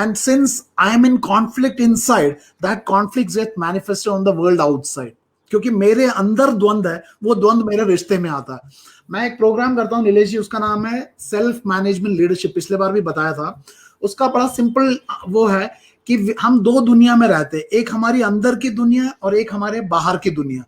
and since I am in conflict inside, that conflicts get manifested on the world outside. क्योंकि मेरे अंदर द्वंद्व है, वो द्वंद्व मेरे रिश्ते में आता है. मैं एक प्रोग्राम करता हूं नीलेश जी, उसका नाम है सेल्फ मैनेजमेंट लीडरशिप. पिछले बार भी बताया था. उसका बड़ा सिंपल वो है कि हम 2 दुनिया में रहते हैं, एक हमारी अंदर की दुनिया और एक हमारे बाहर की दुनिया.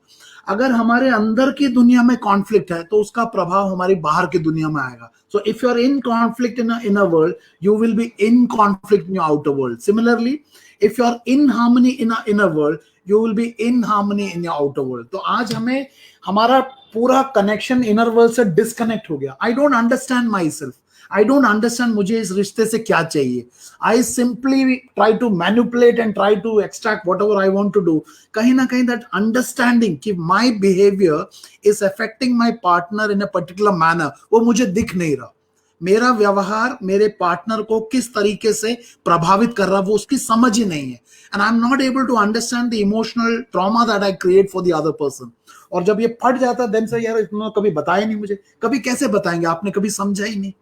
अगर हमारे अंदर की दुनिया में कॉन्फ्लिक्ट है तो उसका प्रभाव हमारी बाहर की दुनिया में आएगा. So if you are in conflict in inner world, you will be in conflict in your outer world. Similarly, if you are in harmony in inner world, you will be in harmony in your outer world. तो आज हमें हमारा पूरा connection inner world से disconnect हो गया. I don't understand myself, I don't understand मुझे इस रिश्ते से क्या चाहिए. I simply try to manipulate and try to extract whatever I want to do. कहीं ना कहीं दैट अंडरस्टैंडिंग कि my behaviour is affecting my partner in a particular manner, वो मुझे दिख नहीं रहा. मेरा व्यवहार मेरे पार्टनर को किस तरीके से प्रभावित कर रहा, वो उसकी समझ ही नहीं है. And I am not able to understand the emotional trauma that I create for the other person. और जब ये फट जाता है, देन से यार इतना कभी बताया नहीं मुझे. कभी कैसे बताएंगे, आपने कभी समझा ही नहीं.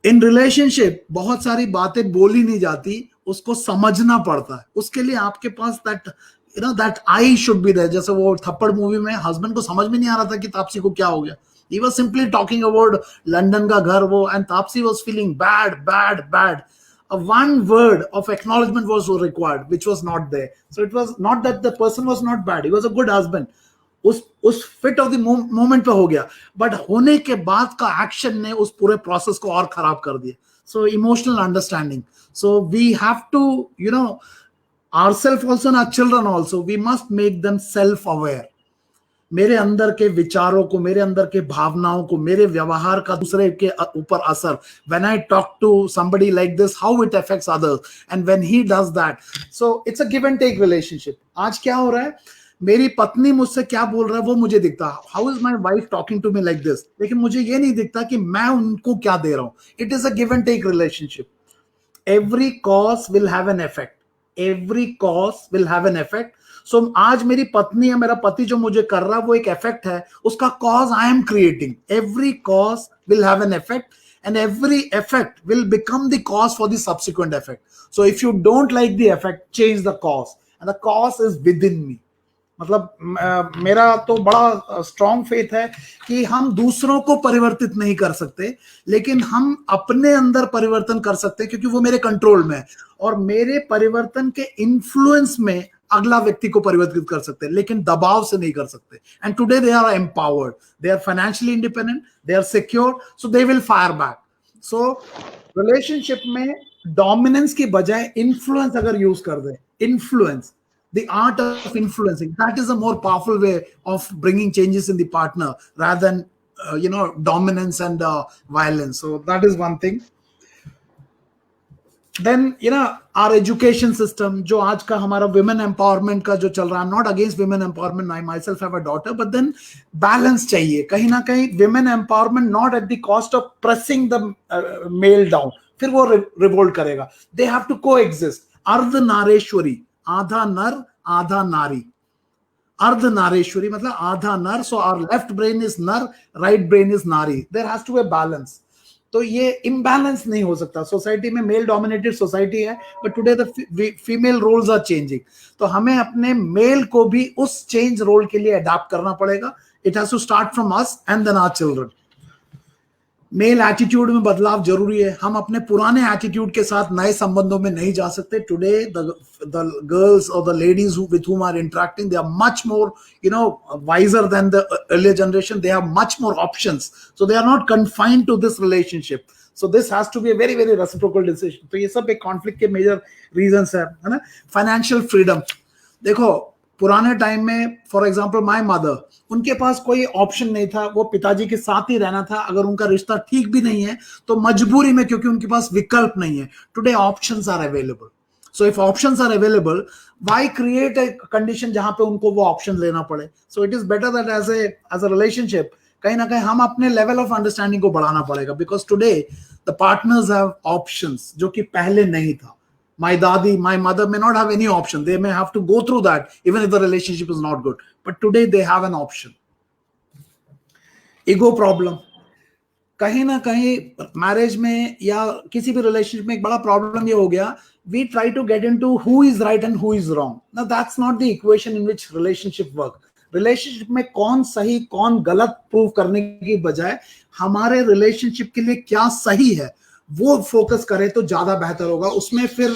इन रिलेशनशिप बहुत सारी बातें बोली नहीं जाती, उसको समझना पड़ता है. उसके लिए आपके पास that I should be there. जैसे वो थप्पड़ मूवी में हस्बैंड को समझ में नहीं आ रहा था कि तापसी को क्या हो गया. He was simply talking about London का घर वो, and Taapsee was feeling bad. One word of acknowledgement was required, which was not there. So it was not that the person was not bad. He was a good husband. उस fit of the moment पे हो गया, but होने के बाद का action ने उस पूरे प्रोसेस को और खराब कर दिया. So emotional understanding. So we have to ourselves also and our children also, we must make them self aware. मेरे अंदर के विचारों को, मेरे अंदर के भावनाओं को, मेरे व्यवहार का दूसरे के ऊपर असर, when I talk to somebody like this, how it affects others, and when he does that, so it's a give and take relationship. आज क्या हो रहा है, मेरी पत्नी मुझसे क्या बोल रहा है वो मुझे दिखता, how is my wife talking to me like this, लेकिन मुझे ये नहीं दिखता कि मैं उनको क्या दे रहा हूं. It is a give and take relationship. Every cause will have an effect. Every cause will have an effect. So आज मेरी पत्नी या मेरा पति जो मुझे कर रहा है वो एक इफेक्ट है, उसका cause I am creating. Every cause will have an effect and every effect will become the cause for the subsequent effect. So if you don't like the effect, change the cause, and the cause is within me. मतलब मेरा तो बड़ा strong faith है कि हम दूसरों को परिवर्तित नहीं कर सकते, लेकिन हम अपने अंदर परिवर्तन कर सकते हैं, क्योंकि वो मेरे कंट्रोल में है. और मेरे परिवर्तन के इन्फ्लुएंस में अगला व्यक्ति को परिवर्तित कर सकते हैं, लेकिन दबाव से नहीं कर सकते. And today they are empowered, they are financially independent, they are secure, so they will fire back. So relationship में डोमिनेंस की बजाय इन्फ्लुएंस अगर यूज कर दे, influence, the art of influencing, that is a more powerful way of bringing changes in the partner rather than dominance and violence. So that is one thing. Then our education system, जो आज का हमारा women empowerment का जो चल रहा है, I'm not against women empowerment, I myself have a daughter, but then balance चाहिए कहीं ना कहीं. women empowerment not at the cost of pressing the male down, फिर वो revolt करेगा. They have to coexist. अर्धनारेश्वरी, आधा नर आधा नारी. अर्धनारेश्वरी मतलब आधा नर, so our left brain is नर, right brain is नारी. There has to be a balance. तो ये इम्बैलेंस नहीं हो सकता. सोसाइटी में मेल डोमिनेटेड सोसाइटी है, but today the female roles are changing. तो हमें अपने मेल को भी उस चेंज रोल के लिए अडॉप्ट करना पड़ेगा. It has to start from us and then our children. Male attitude में बदलाव जरूरी है. हम अपने पुराने एटीट्यूड के साथ नए संबंधों में नहीं जा सकते. Today the girls or the ladies with whom are interacting, they are much more wiser than the earlier generation. They have much more options, so they are not confined to this relationship. So this has to be a very very reciprocal decision. तो ये सब एक conflict के major reasons है ना. Financial freedom, देखो पुराने time में फॉर एग्जाम्पल माई मदर, उनके पास कोई ऑप्शन नहीं था, वो पिताजी के साथ ही रहना था. अगर उनका रिश्ता ठीक भी नहीं है तो मजबूरी में, क्योंकि उनके पास विकल्प नहीं है. Today options are available. So if options are available, why create a condition जहां पे उनको वो ऑप्शन लेना पड़े. So it is better that as a relationship कहीं ना कहीं हम अपने लेवल ऑफ अंडरस्टैंडिंग को बढ़ाना पड़ेगा. Because today the partners have options जो कि पहले नहीं था. My dadi, my mother may not have any option. They may have to go through that even if the relationship is not good. But today they have an option. Ego problem. कहीं ना कहीं marriage में या किसी भी relationship में एक बड़ा प्रॉब्लम ये हो गया, we try to get into who is right and who is wrong. Now that's not the equation in which relationship work. Relationship में कौन सही कौन गलत प्रूव करने की बजाय हमारे रिलेशनशिप के लिए क्या सही है वो फोकस करे तो ज्यादा बेहतर होगा. उसमें फिर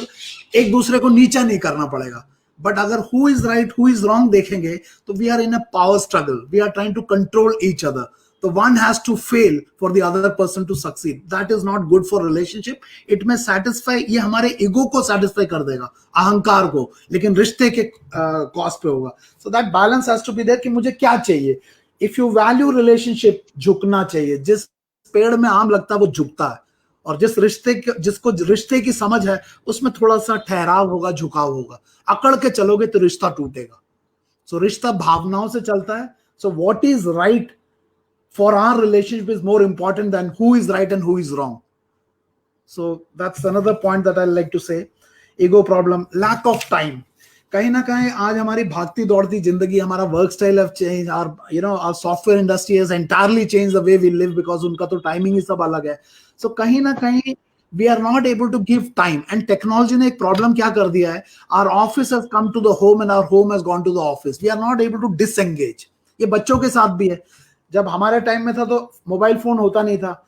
एक दूसरे को नीचा नहीं करना पड़ेगा. बट अगर who is right who is wrong देखेंगे तो we are in a power struggle. We are trying to control each other. तो one has to fail for the other person to succeed. That is not good for relationship. It may satisfy, ये हमारे ego को satisfy कर देगा, अहंकार को, लेकिन रिश्ते के कॉस्ट पे होगा. So that balance has to be there कि मुझे क्या चाहिए. इफ यू वैल्यू रिलेशनशिप, झुकना चाहिए. जिस पेड़ में आम लगता है वो झुकता है, और जिसको रिश्ते की समझ है उसमें थोड़ा सा ठहराव होगा, झुकाव होगा. अकड़ के चलोगे तो रिश्ता टूटेगा. सो रिश्ता भावनाओं से चलता है. So what is right for our relationship is more important than who is right and who is wrong. So that's another point that I like to say. Ego problem, lack of time. कहीं ना कहीं आज हमारी भागती दौड़ती जिंदगी, हमारा work style have change. Our software industry has entirely change the way we live, because उनका तो टाइमिंग ही सब अलग है. सो कहीं ना कहीं we are not able to give time. And technology ने एक प्रॉब्लम क्या कर दिया है, our office has come to the home and our home has gone to the office. We are not able to disengage. ये बच्चों के साथ भी है. जब हमारे टाइम में था तो मोबाइल फोन होता नहीं था.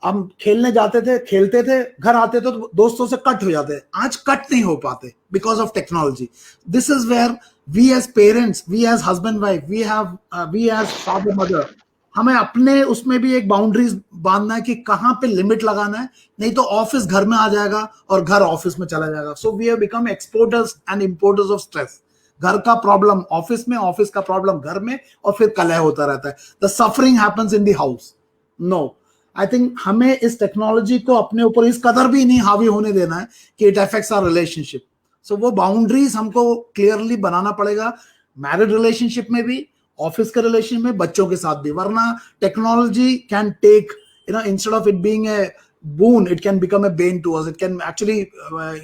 हम खेलने जाते थे, खेलते थे, घर आते थे तो दोस्तों से कट हो जाते. आज कट नहीं हो पाते because of technology. This is where we as parents, we as husband wife, we as father mother, हमें अपने उसमें भी एक बाउंड्रीज बांधना है कि कहाँ पे लिमिट लगाना है. नहीं तो ऑफिस घर में आ जाएगा और घर ऑफिस में चला जाएगा. So we have become exporters and importers of stress. घर का प्रॉब्लम ऑफिस में, ऑफिस का प्रॉब्लम घर में, और फिर कलह होता रहता है. The suffering happens in the house. No, I think हमें इस टेक्नोलॉजी को अपने ऊपर इस कदर भी नहीं हावी होने देना है कि इट अफेक्ट्स आवर रिलेशनशिप. सो वो बाउंड्रीज हमको क्लियरली बनाना पड़ेगा, मैरिड रिलेशनशिप में भी, ऑफिस के रिलेशन में, बच्चों के साथ भी. वरना technology can take, instead of it being a boon, it can become a bane to us. It can actually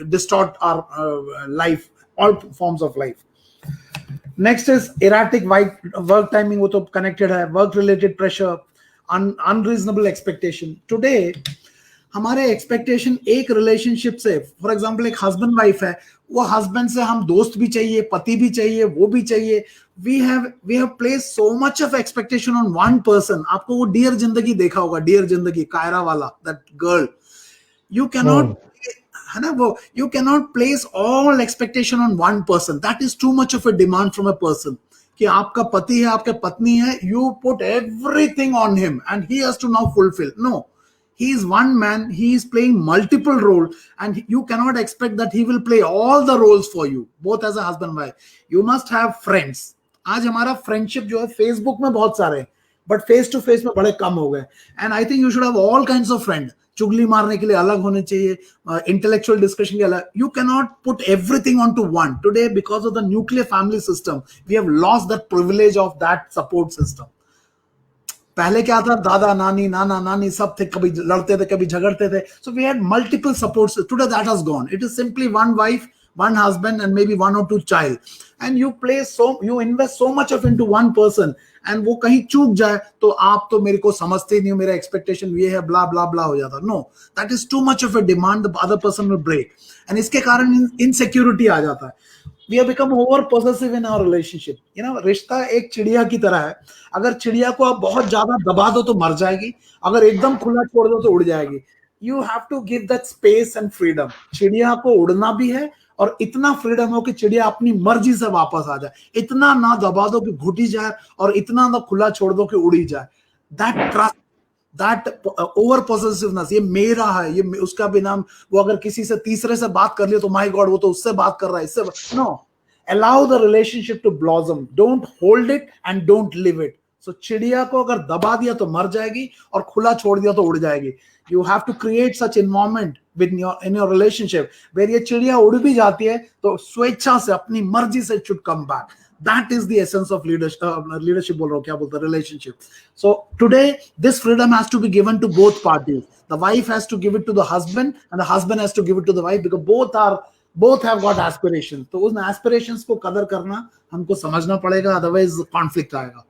distort our life, all forms of life. Next is erratic work timing. वो तो connected है. Work related pressure, unreasonable expectation. Today हमारे expectation एक relationship से, for example एक husband wife है, वो husband से हम दोस्त भी चाहिए, पति भी चाहिए, वो भी चाहिए. We have placed so much of expectation on one person. आपको वो डियर जिंदगी देखा होगा, डियर जिंदगी, कायरा वाला, that girl. You can not है ना वो, you cannot place all expectation on one person. That is too much of a demand from a person. कि आपका पति है, आपके पत्नी है, you put everything on him and he has to now fulfill. No, he is one man, he is playing multiple roles, and you cannot expect that he will play all the roles for you, both as a husband and wife. You must have friends. आज हमारा friendship जो है Facebook में बहुत सारे, but face to face में बड़े कम हो गए. And I think you should have all kinds of friend. चुगली मारने के लिए अलग होने चाहिए, इंटेलेक्चुअल डिस्कशन के अलग. You can not put everything on to one. Today because of the nuclear family system we have lost that privilege of that support system. पहले क्या था, दादा नानी नाना नानी सब थे, कभी लड़ते थे कभी झगड़ते थे. So we had multiple supports. Today that has gone. It is simply one wife, one husband and maybe one or two child, and you invest so much of into one person, and वो कहीं चूक जाए तो आप तो मेरे को समझते नहीं हो, मेरा एक्सपेक्टेशन ये है, ब्ला ब्ला ब्ला हो जाता. No, that is too much of a demand. The other person will break, and इसके कारण इनसिक्योरिटी आ जाता है. We have become over possessive in our relationship. You know, रिश्ता एक चिड़िया की तरह है. अगर चिड़िया को आप बहुत ज्यादा दबा दो तो मर जाएगी, अगर एकदम खुला छोड़ दो तो उड़ जाएगी. You have to give that space and freedom. चिड़िया को उड़ना भी है, और इतना फ्रीडम हो कि चिड़िया अपनी मर्जी से वापस आ जाए. इतना ना दबा दो कि घुटी जाए, और इतना ना खुला छोड़ दो कि उड़ी जाए. That trust, that over possessiveness, ये मेरा है, ये उसका भी नाम. वो अगर किसी से तीसरे से बात कर लिया तो माय गॉड वो तो उससे बात कर रहा है, इससे. No, allow the relationship to blossom. Don't hold it and don't live it. So चिड़िया को अगर दबा दिया तो मर जाएगी, और खुला छोड़ दिया तो उड़ जाएगी. You have to create such environment in your relationship where ये चिड़िया उड़ भी जाती है तो स्वेच्छा से, अपनी मर्जी से should come back. That is the essence of leadership. Leadership बोल रहा हूँ, क्या बोलता है, relationship. So today this freedom has to be given to both parties. The wife has to give it to the husband, and the husband has to give it to the wife, because both have got aspirations. तो उन aspirations को कदर करना हमको समझना पड़ेगा, otherwise conflict आएगा.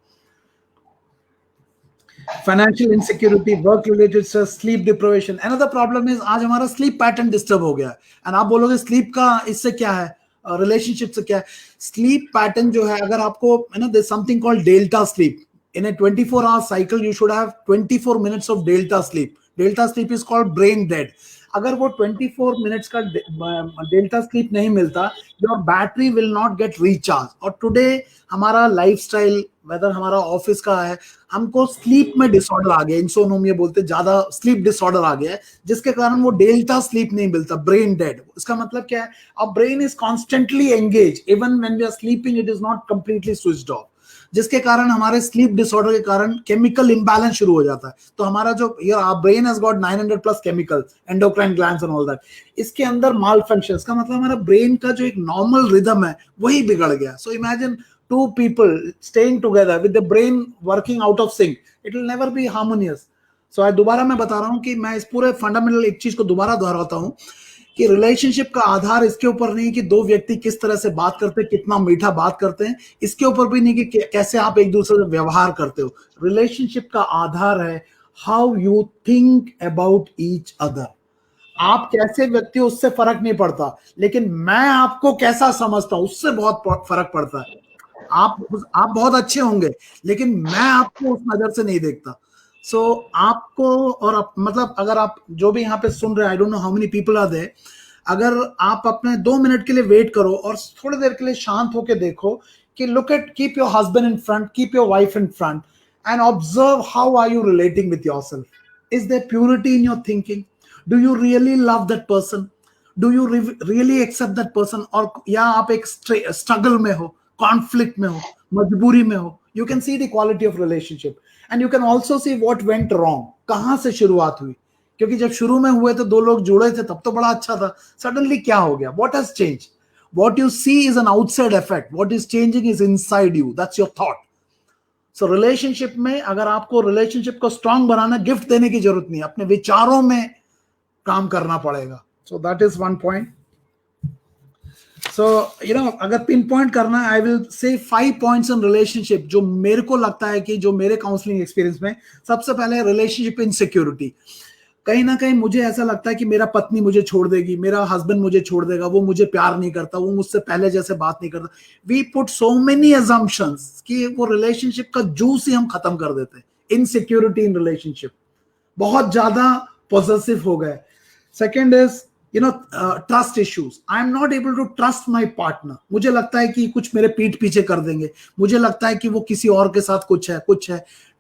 Financial insecurity, work related stress, sleep deprivation. Another problem is आज हमारा sleep pattern disturb हो गया है. And आप बोलोगे sleep का इससे क्या है, relationship से क्या है? Sleep pattern जो है, अगर आपको, you know, there's something called delta sleep. In a 24-hour cycle, you should have 24 minutes of delta sleep. Delta sleep is called brain dead. अगर वो 24 मिनट्स का डेल्टा स्लीप नहीं मिलता, your battery will not gate recharge. और today हमारा lifestyle, weather हमारा office का है, हमको स्लीप में डिसऑर्डर आ गया, इंसोनोमिया बोलते, ज्यादा स्लीप डिसऑर्डर आ गया है, जिसके कारण वो डेल्टा स्लीप नहीं मिलता, ब्रेन डेड. इसका मतलब क्या है, अब brain is constantly engage, even when we are sleeping it is not completely switched off, जिसके कारण हमारे स्लीप डिसऑर्डर के कारण केमिकल इंबैलेंस शुरू हो जाता है. तो हमारा जो brain has got 900 plus chemical, endocrine glands and all that, इसके अंदर माल फंक्शन, का मतलब हमारा ब्रेन का जो एक नॉर्मल रिदम है वही बिगड़ गया. So imagine two people staying together with the brain working out of sync, it will never be harmonious. So I दोबारा मैं बता रहा हूं कि मैं इस पूरे फंडामेंटल एक चीज को दोबारा दोहराता हूं कि रिलेशनशिप का आधार इसके ऊपर नहीं कि दो व्यक्ति किस तरह से बात करते हैं, कितना मीठा बात करते हैं, इसके ऊपर भी नहीं कि कैसे आप एक दूसरे से व्यवहार करते हो. रिलेशनशिप का आधार है how you think about each other. आप कैसे व्यक्ति हो उससे फर्क नहीं पड़ता, लेकिन मैं आपको कैसा समझता हूं उससे बहुत फर्क पड़ता है. आप बहुत अच्छे होंगे, लेकिन मैं आपको उस नजर से नहीं देखता. सो आपको, और मतलब अगर आप जो भी यहाँ पे सुन रहे हैं, I don't know how many people are there, अगर आप अपने 2 मिनट के लिए वेट करो और थोड़ी देर के लिए शांत होकर देखो कि look at, keep your husband in front, keep your wife in front, and observe how are you relating with yourself. Is there purity in your thinking? Do you really love that person? Do you really accept that person? और या आप एक struggle में हो, conflict में हो, मजबूरी में हो. You can see the quality of relationship, and you can also see what went wrong, कहां से शुरुआत हुई. क्योंकि जब शुरू में हुए थे, 2 लोग जुड़े थे, तब तो बड़ा अच्छा था. सडनली क्या हो गया? What has change? What you see is an outside effect, what is changing is inside you, that's your thought. So relationship में अगर आपको रिलेशनशिप को स्ट्रांग बनाना, गिफ्ट देने की जरूरत नहीं, अपने विचारों में काम करना पड़ेगा. So that is one point. So, you know, अगर पिन पॉइंट करना है, I will say 5 points in relationship जो मेरे को लगता है कि जो मेरे काउंसलिंग एक्सपीरियंस में. सबसे पहले रिलेशनशिप इनसिक्योरिटी. कहीं ना कहीं मुझे ऐसा लगता है कि मेरा पत्नी मुझे छोड़ देगी, मेरा हस्बैंड मुझे छोड़ देगा, वो मुझे प्यार नहीं करता, वो मुझसे पहले जैसे बात नहीं करता. We put so many assumptions कि वो रिलेशनशिप का जूस ही हम खत्म कर देते हैं. इनसिक्योरिटी इन रिलेशनशिप, बहुत ज्यादा पॉसेसिव हो गए. Second is trust issues. I am not able to trust my partner. मुझे लगता है कि कुछ मेरे पीठ पीछे कर देंगे, मुझे लगता है कि वो किसी और के साथ कुछ है.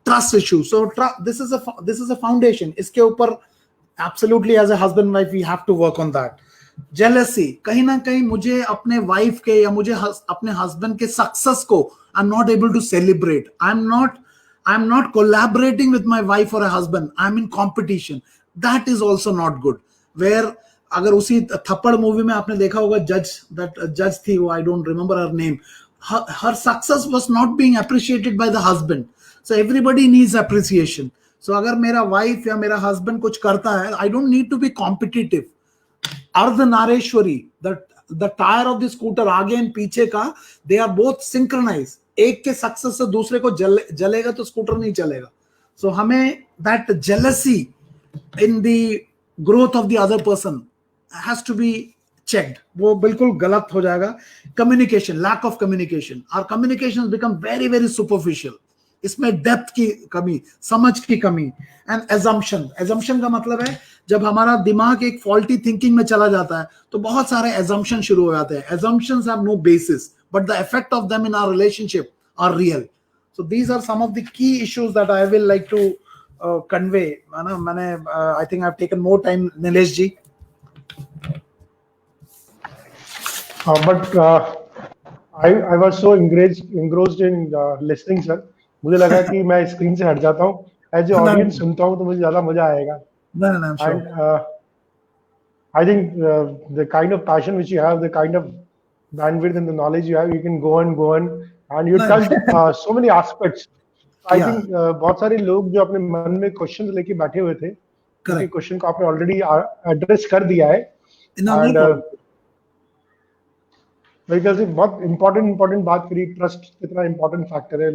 Trust issues. So this is a foundation. इसके ऊपर absolutely as a husband wife we have to work on that. Jealousy, कहीं ना कहीं मुझे अपने वाइफ के या मुझे अपने हस्बैंड के सक्सेस को I am not able to celebrate. I am not collaborating with my wife और husband. I am in competition. That is also not good. Where अगर उसी थप्पड़ मूवी में आपने देखा होगा, जज थी वो, I don't remember her name. Her success was not being appreciated by the husband. So everybody needs appreciation. So अगर मेरा वाइफ या मेरा हस्बैंड कुछ करता है, I don't need to be competitive. Ardhanareshwari, the tyre of the scooter, आगे and पीछे का, दे आर बोथ सिंक्रोनाइज. एक के सक्सेस से दूसरे को जलेगा तो स्कूटर नहीं चलेगा. सो हमें that jealousy in the growth of the other person has to be checked. वो बिल्कुल गलत हो जाएगा. Communication, lack of communication. Our communication become very very superficial. इसमें डेप्थ की कमी, समझ की कमी. एंड एजम्पशन का मतलब है जब हमारा दिमाग एक फॉल्टी थिंकिंग में चला जाता है तो बहुत सारे एजम्पशन शुरू हो जाते हैं. Assumptions have no basis but the effect of them in our relationship are real. So these are some of the key issues that I will like to convey. मैंने I think I have taken more time. Nilesh ji. But I was so engrossed in listening, sir. मुझे लगा कि मैं screen से हट जाता हूँ. As a audience सुनता हूँ तो मुझे ज्यादा मजा आएगा. And I think the kind of passion which you have, the kind of bandwidth and the knowledge you have, you can go on, and you touched so many aspects. I think बहुत सारे लोग जो अपने मन में question लेके बैठे हुए थे, उनके क्वेश्चन को आपने ऑलरेडी एड्रेस कर दिया है. And मेरे ख्याल से बहुत इम्पोर्टेंट बात करी. ट्रस्ट कितना इम्पोर्टेंट फैक्टर है.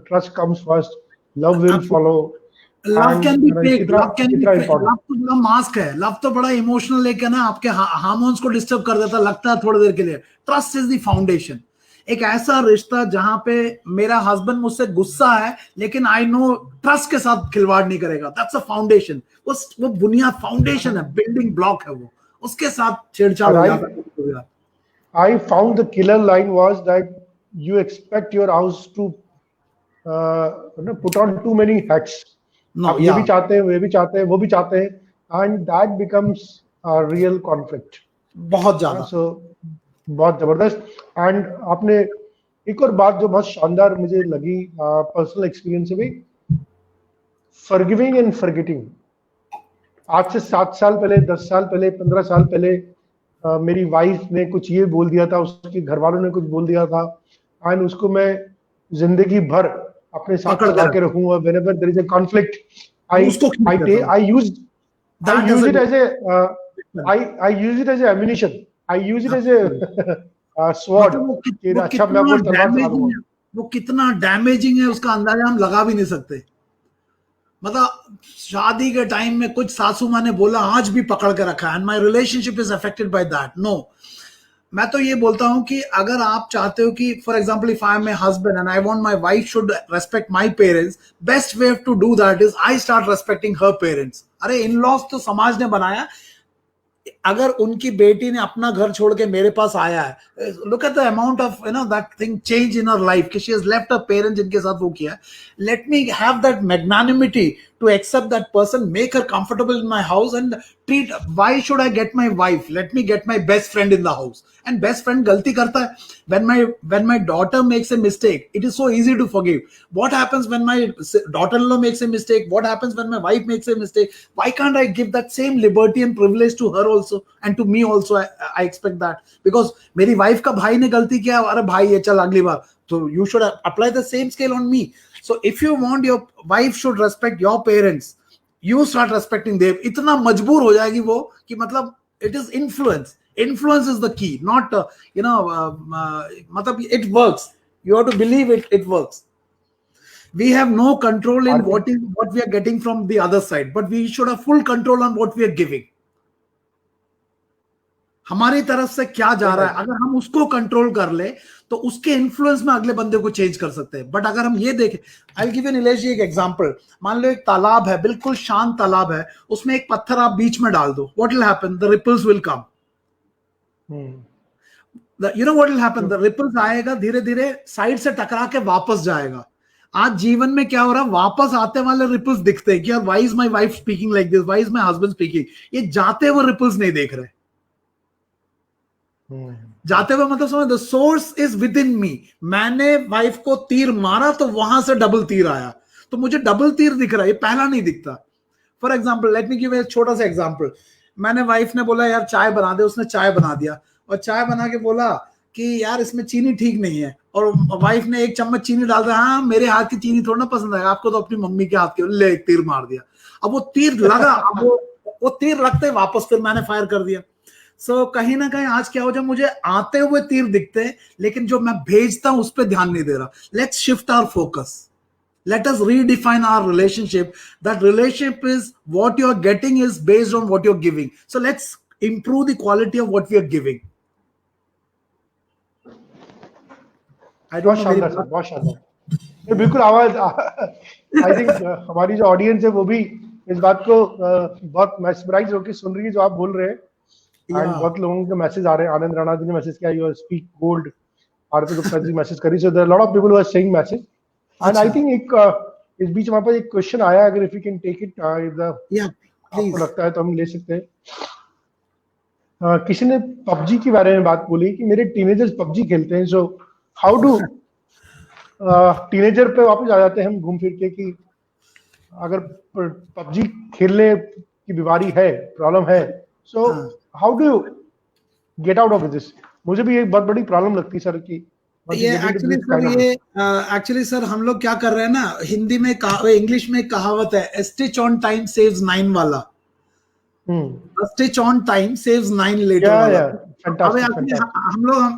Trust comes first, love will follow. Love can be fake, love can be fake. Love तो बड़ा मास्क है. लव तो बड़ा इमोशनल लेके ना आपके हार्मोन्स को डिस्टर्ब कर देता, लगता है थोड़ी देर के लिए. Trust is the foundation. एक ऐसा रिश्ता जहां पे मेरा हस्बैंड मुझसे गुस्सा है लेकिन आई नो ट्रस्ट के साथ खिलवाड़ नहीं करेगा. That's a foundation. वो बुनियाद, फाउंडेशन है, बिल्डिंग ब्लॉक है. वो उसके साथ छेड़छाड़ हो जाता है. I found the killer line was that you expect your house to put on too many hats. No, ये भी चाहते हैं, वे भी चाहते हैं, वो भी चाहते हैं, and that becomes a real conflict. बहुत ज्यादा. So बहुत जबरदस्त. And आपने एक और बात जो बहुत शानदार मुझे लगी पर्सनल एक्सपीरियंस से भी, forgiving and forgetting. आज से 7 साल पहले, 10 साल पहले, 15 साल पहले मेरी वाइफ ने कुछ ये बोल दिया था, उसके घर वालों ने कुछ बोल दिया था, एंड उसको मैं जिंदगी भर अपने साथ लगा के रखूंगा. whenever there is a conflict, I use it as a ammunition. I use it as a sword. अच्छा मैं वो तलवार चला दूंगा. वो कितना डैमेजिंग है उसका अंदाजा हम लगा भी नहीं सकते. मतलब शादी के टाइम में कुछ सासू माँ ने बोला, आज भी पकड़ के रखा है. And my relationship is affected by that. No, मैं तो ये बोलता हूं कि अगर आप चाहते हो कि for example if I am a husband and I want my wife should respect my parents, best way to do that is I start respecting her parents. अरे इन लॉज तो समाज ने बनाया. अगर उनकी बेटी ने अपना घर छोड़ के मेरे पास आया है, look at the amount of that thing change in her life कि she has left a parent जिनके साथ वो किया. Let me have that magnanimity to accept that person, make her comfortable in my house and treat. Why should I get my wife? Let me get my best friend in the house. And best friend गलती करता है. when my daughter makes a mistake, it is so easy to forgive. What happens when my daughter-in-law makes a mistake? What happens when my wife makes a mistake? Why can't I give that same liberty and privilege to her also and to me also? I expect that because मेरी wife का भाई ने गलती किया, अरे भाई ये चल अगली बार, so you should apply the same scale on me. So if you want your wife should respect your parents, you start respecting them. इतना मजबूर हो जाएगी वो कि मतलब it is influence. Influence is the key, not matlab it works. You have to believe it works. We have no control in what we are getting from the other side, but we should have full control on what we are giving. हमारी तरफ से क्या जा रहा है, अगर हम उसको कंट्रोल कर ले तो उसके इन्फ्लुएंस में अगले बंदे को चेंज कर सकते हैं। बट अगर हम ये देखें, I will give you Nilesh ji एक एग्जांपल। मान लो एक तालाब है, बिल्कुल शांत तालाब है, उसमें एक पत्थर आप बीच में डाल दो, what will happen? The ripples will come. You know what will happen? The ripples आएगा, धीरे धीरे साइड से टकरा के वापस जाएगा। आज जीवन में क्या हो रहा है, वापस आते वाले रिपल्स दिखते हैं कि यार why is my wife speaking like this, why is my husband speaking. ये जाते हुए रिपल्स नहीं देख रहे। जाते हुए मतलब समझ, the source is within me. मैंने वाइफ को तीर मारा तो वहां से डबल तीर आया, तो मुझे डबल तीर दिख रहा है, ये पहला नहीं दिखता। For example, late me give a छोटा सा एग्जाम्पल। मैंने वाइफ ने बोला यार चाय बना दे, उसने चाय बना दिया, और चाय बना के बोला कि यार इसमें चीनी ठीक नहीं है, और वाइफ ने एक चम्मच चीनी डाल दिया, हाँ मेरे हाथ की चीनी थोड़ा ना पसंद है आपको, तो अपनी मम्मी के हाथ की, ले एक तीर मार दिया। अब वो तीर लगा, अब वो तीर लगते वापस फिर मैंने फायर कर दिया। सो कहीं ना कहीं आज क्या हो जाए, मुझे आते हुए तीर दिखते हैं, लेकिन जो मैं भेजता हूं उस पर ध्यान नहीं दे रहा। Let's shift our focus, let us redefine our relationship. That relationship is what you're getting is based on what you're giving. So let's improve the quality of what we are giving. I don't know शानदार sir, बहुत शानदार। ये बिल्कुल आवाज I think हमारी जो audience है वो भी इस बात को बहुत मैस्मराइज होकर सुन रही है जो आप बोल रहे हैं। एंड बहुत लोगों के मैसेज आ रहे हैं। आनंद राणा जी ने मैसेज किया, you speak gold. Aarti Gupta ji message करी, so there are lot of people who are saying message. And I think एक इस बीच हमारे पास एक क्वेश्चन आया, अगर if you can take it, आपको लगता है तो हम ले सकते हैं। किसी ने पबजी के बारे में बात बोली कि मेरे टीनेजर्स पबजी खेलते हैं, सो हाउ डू टीनेजर पे वापस आ जाते हैं हम घूम फिर के कि अगर पबजी खेलने की बीमारी है, प्रॉब्लम है, so how do get out of this? मुझे भी एक बहुत बड़ी प्रॉब्लम लगती है सर की ये एक्चुअली सर हम लोग क्या कर रहे हैं ना, हिंदी में इंग्लिश में कहावत है, स्टिच ऑन टाइम सेव्स 9 वाला। Stitch on time saves 9 later वाला।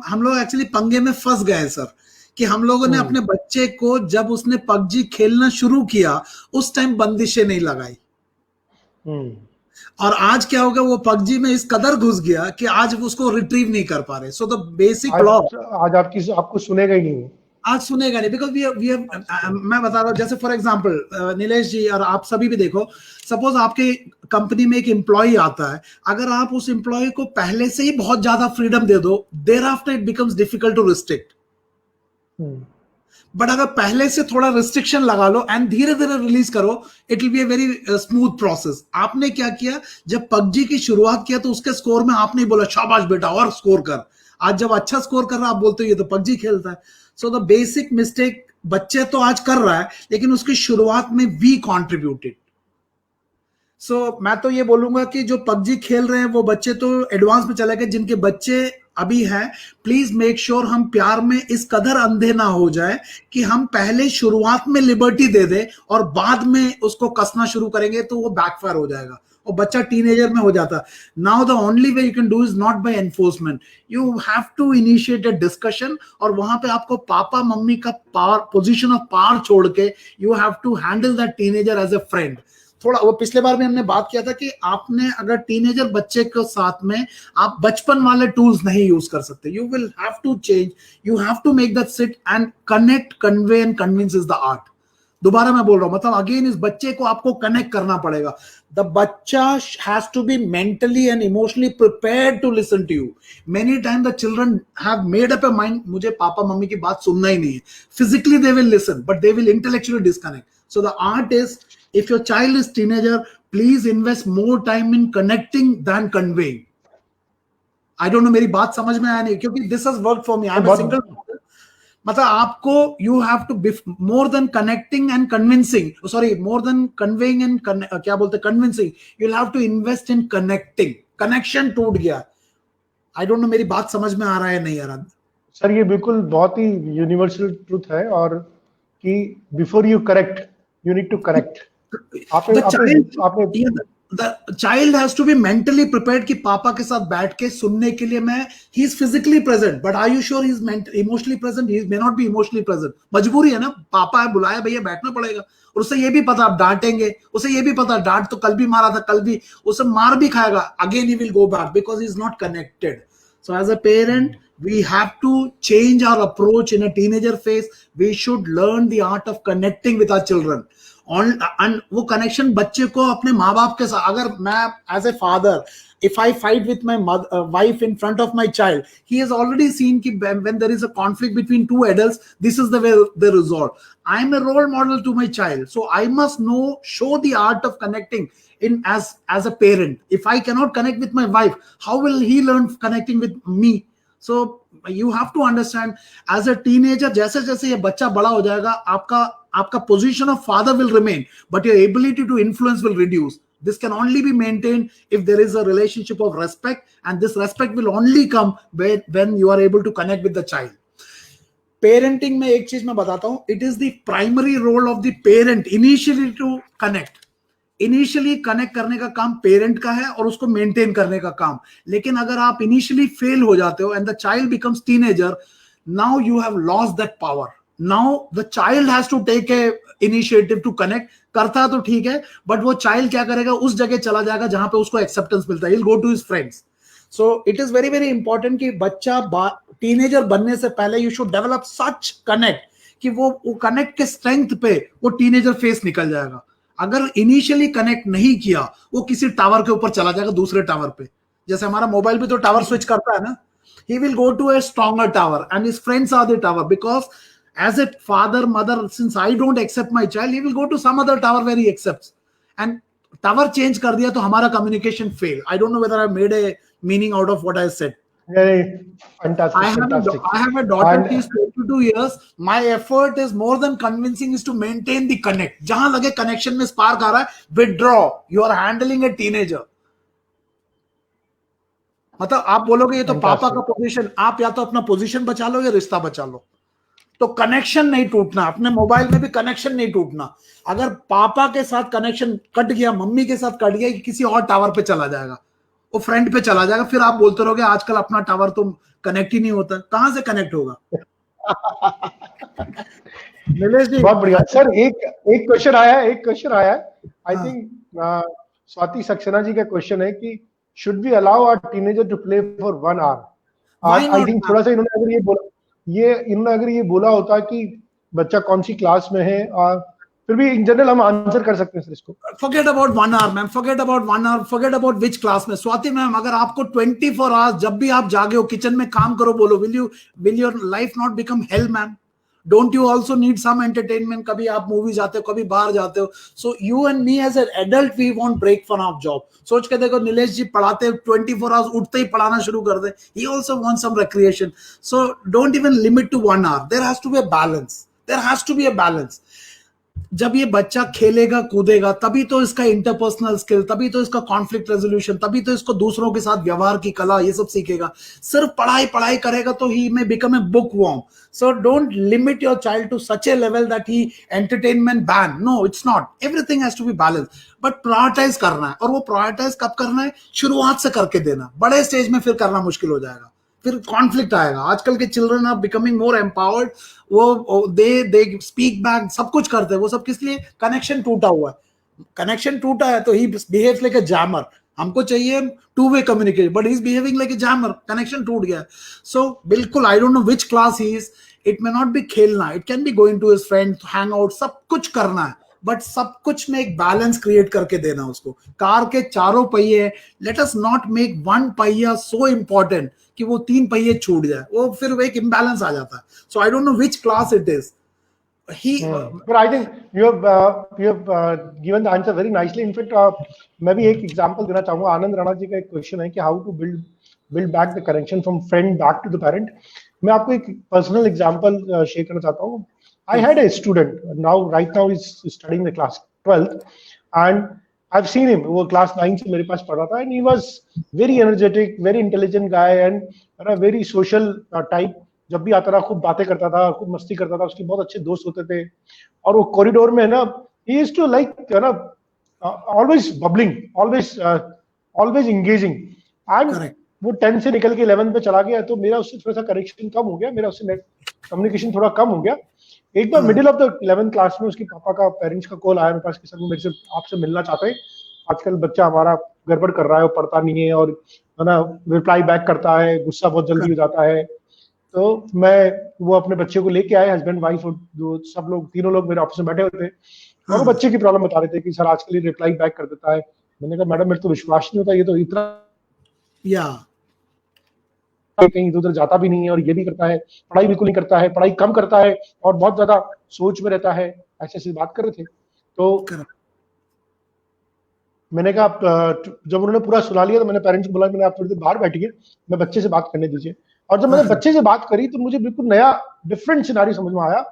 हम लोग एक्चुअली पंगे में फंस गए सर, कि हम लोगों ने अपने बच्चे को जब उसने पबजी खेलना शुरू किया उस टाइम बंदिशें नहीं लगाई, और आज क्या होगा, वो पबजी में इस कदर घुस गया कि आज उसको रिट्रीव नहीं कर पा रहे। सो द बेसिक लॉ, आज आपको सुनेगा ही नहीं, आज सुनेगा नहीं, बिकॉज मैं बता रहा हूँ, जैसे फॉर एग्जांपल नीलेश जी और आप सभी भी देखो, सपोज आपके कंपनी में एक एम्प्लॉय आता है, अगर आप उस एम्प्लॉय को पहले से ही बहुत ज्यादा फ्रीडम दे दो, thereafter it becomes difficult to restrict. But अगर पहले से थोड़ा रिस्ट्रिक्शन लगा लो एंड धीरे धीरे रिलीज करो, it will be a very smooth process. आपने क्या किया, जब पबजी की शुरुआत किया तो उसके स्कोर में आपने बोला शाबाश बेटा और स्कोर कर, आज जब अच्छा स्कोर कर रहा आप बोलते हो ये तो पबजी खेलता है। सो द बेसिक मिस्टेक बच्चे तो आज कर रहा है, लेकिन उसकी शुरुआत में वी कॉन्ट्रीब्यूटेड। सो मैं तो ये बोलूंगा कि जो पबजी खेल रहे हैं वो बच्चे तो एडवांस में चले गए, जिनके बच्चे अभी है, प्लीज मेक श्योर हम प्यार में इस कदर अंधे ना हो जाए कि हम पहले शुरुआत में लिबर्टी दे दे और बाद में उसको कसना शुरू करेंगे तो वो बैकफायर हो जाएगा और बच्चा टीनेजर में हो जाता। Now the only way you can do is not by enforcement, you have to initiate a discussion, और वहां पे आपको पापा मम्मी का पावर, पोजीशन ऑफ पावर छोड़ के you have to handle that teenager as a friend. थोड़ा वो पिछले बार में हमने बात किया था कि आपने अगर टीनेजर बच्चे के साथ में आप बचपन वाले टूल्स नहीं यूज कर सकते, you will have to change, you have to make that sit and connect, convey and convince is the art. दोबारा मैं बोल रहा हूं, मतलब अगेन इस बच्चे को आपको कनेक्ट करना पड़ेगा। द बच्चा has to be mentally and emotionally prepared to listen to you. Many time the children have made up a mind, मुझे पापा मम्मी की बात सुनना ही नहीं है। Physically they will listen but they will intellectually disconnect. So the art is, if your child is teenager, please invest more time in connecting than conveying. I don't know मेरी बात समझ में आया नहीं, क्योंकि this has worked for me. I'm a single father. मतलब आपको you have to be more than connecting and convincing, sorry, more than conveying and क्या बोलते convincing, you'll have to invest in connecting. Connection टूट गया। I don't know मेरी बात समझ में आ रहा है नहीं आ रहा सर? ये बिल्कुल बहुत ही यूनिवर्सल ट्रूथ है, और कि before you correct you need to correct. the child has to be mentally prepared कि पापा के साथ बैठ के सुनने के लिए मैं, he is physically present, but are you sure he is emotionally present? He may not be emotionally present. मजबूरी है ना, पापा है, बुलाया भैया, बैठना पड़ेगा. और उसे ये भी पता आप डांटेंगे, उसे ये भी पता डांट तो कल भी मारा था, कल भी उसे मार भी खाएगा, again he will go back because he is not connected. So as a parent, we have to change our approach in a teenager phase. We should learn the art of connecting with our children. And वो connection बच्चे को अपने माँ बाप के साथ, अगर मैं as a father, if I fight with my wife in front of my child, he has already seen कि when there is a conflict between two adults, this is the way they resolve. I am a role model to my child, so I must show the art of connecting in as a parent. If I cannot connect with my wife, how will he learn connecting with me? So you have to understand, as a teenager, जैसे जैसे ये बच्चा बड़ा हो जाएगा, आपका position of father will remain, but your ability to influence will reduce. This can only be maintained if there is a relationship of respect, and this respect will only come when you are able to connect with the child. Parenting में एक चीज मैं बताता हूँ, it is the primary role of the parent initially to connect. Initially connect करने का काम parent का है और उसको मेंटेन करने का काम. लेकिन अगर आप इनिशियली फेल हो जाते हो and the child becomes teenager, now you have lost that power. Now the child has to take a initiative to connect. करता है तो ठीक है, बट वो चाइल्ड क्या करेगा, उस जगह चला जाएगा जहां पे उसको एक्सेप्टेंस मिलता है. He will go to his friends. So it is very very important कि बच्चा टीनेजर बनने से पहले you should develop such connect कि वो कनेक्ट के स्ट्रेंथ पे वो टीनेजर फेस निकल जाएगा. अगर इनिशियली कनेक्ट नहीं किया, वो किसी टावर के ऊपर चला जाएगा, दूसरे टावर पे. जैसे हमारा मोबाइल भी तो टावर स्विच करता है ना. He will go to a stronger tower and his friends are the tower, because as a father mother, since I don't accept my child, he will go to some other tower where he accepts. And tower change कर दिया तो हमारा communication fail. I don't know whether I made a meaning out of what I said. Fantastic, I have a daughter, she is 22 years. My effort is more than convincing is to maintain the connect. जहां लगे connection में spark आ रहा है, withdraw. You are handling a teenager. मतलब आप बोलोगे ये तो पापा का पोजीशन, आप या तो अपना पोजीशन बचा लो या रिश्ता बचा लो. तो कनेक्शन नहीं टूटना, अपने मोबाइल में भी कनेक्शन नहीं टूटना. अगर पापा के साथ कनेक्शन कट गया, मम्मी के साथ कट गया, किसी और टावर पे चला जाएगा, वो फ्रेंड पे चला जाएगा. फिर आप बोलते रहोगे आजकल अपना टावर तो कनेक्ट ही नहीं होता. कहां से कनेक्ट होगा? निलेश जी बहुत बढ़िया. सर एक क्वेश्चन आया है. आई थिंक स्वाति सक्सेना जी का क्वेश्चन है कि should we allow our teenager to play for 1 hour. I think थोड़ा सा इन्होंने अगर ये बोला होता कि बच्चा कौन सी क्लास में है, और फिर भी इन जनरल हम आंसर कर सकते हैं सर इसको. Forget about 1 hour, ma'am. Forget about 1 hour. Forget about which class में. स्वाति मैम, अगर आपको 24 hours जब भी आप जागे हो किचन में काम करो बोलो, will your life not become hell, ma'am? Don't you also need some entertainment? कभी आप मूवी जाते हो, कभी बाहर जाते हो. So you and me as an adult, we want break from our job. सोच के देखो, नीलेश जी पढ़ाते 24 hours, उठते ही पढ़ाना शुरू कर दे. He also wants some recreation. So don't even limit to 1 hour. There has to be a balance. There has to be a balance. जब ये बच्चा खेलेगा कूदेगा तभी तो इसका इंटरपर्सनल स्किल, तभी तो इसका कॉन्फ्लिक्ट रेजोल्यूशन, तभी तो इसको दूसरों के साथ व्यवहार की कला, ये सब सीखेगा. सिर्फ पढ़ाई करेगा तो he may become a bookworm. So don't limit your child to such a level that he entertainment ban. No, it's not. Everything has to be balance, but prioritise करना है. और वो प्रायोरिटाइज कब करना है? शुरुआत से करके देना. बड़े स्टेज में फिर करना मुश्किल हो जाएगा, फिर कॉन्फ्लिक्ट आएगा. आजकल के children are becoming more empowered. वो दे स्पीक बैक, सब कुछ करते हैं. वो सब किस लिए? कनेक्शन टूटा हुआ है. कनेक्शन टूटा है तो he behaves like a jammer. हमको चाहिए two way communication, but he is behaving like a jammer. Connection टूट गया. सो बिल्कुल, I don't know which class he is. It may not be खेलना, it can be going to his friend, hang out, सब कुछ करना है, but सब कुछ में एक बैलेंस क्रिएट करके देना उसको. कार के चारों पहिए, late us not make one पहिया सो इंपॉर्टेंट कि वो 3 पहिए छूट जाए. वो फिर एक इम्बैलेंस आ जाता है. So I don't know which class it is. But I think you have given the answer very nicely. In fact, मैं भी एक एग्जांपल देना चाहूंगा. आनंद राणा जी का एक क्वेश्चन है कि how to build back the connection from friend back to the parent. मैं आपको एक पर्सनल एग्जांपल शेयर करना चाहता हूँ. I had a student right now he's studying the class 12th, and I've seen him. वो class 9 से मेरे पास पढ़ा था, and he was very energetic, very intelligent guy, and a very social type. जब भी आता था खूब बातें करता था, खूब मस्ती करता था. उसके बहुत अच्छे दोस्त होते थे, और वो कॉरिडोर में ना he used to like always bubbling, always engaging. And Correct. वो 10 से निकल के 11 पे चला गया, तो मेरा उससे थोड़ा सा कनेक्शन कम हो गया, मेरा उससे कम्युनिकेशन थोड़ा कम हो गया। एक बार middle of the 11th class में उसके पापा का, पेरेंट्स का कॉल आया मेरे पास कि सर वो मेरे से आपसे मिलना चाहते हैं, आजकल बच्चा हमारा गड़बड़ कर रहा है, वो पढ़ता नहीं है और है ना रिप्लाई बैक करता है, गुस्सा बहुत जल्दी हो जाता है। तो मैं वो अपने बच्चे को लेके आए, हस्बैंड वाइफ और जो सब लोग, तीनों लोग मेरे ऑफिस में बैठे हुए थे, और वो बच्चे की प्रॉब्लम बता रहे थे कि सर आजकल ये रिप्लाई बैक कर देता है। मैंने कहा मैडम मेरे तो विश्वास नहीं होता, ये तो इतना Yeah. कहीं इधर उधर जाता भी नहीं है और ये भी करता है, पढ़ाई बिल्कुल नहीं करता है, पढ़ाई कम करता है और बहुत ज्यादा सोच में रहता है, ऐसे ऐसी बात कर रहे थे। तो Correct. मैंने कहा जब उन्होंने पूरा सुना लिया तो मैंने पेरेंट्स को बोला, मैंने आप थोड़ी देर बाहर बैठिए, मैं बच्चे से बात करने दीजिए। और जब मैंने बच्चे से बात करी तो मुझे बिल्कुल नया डिफरेंट सिनारी समझ में आया।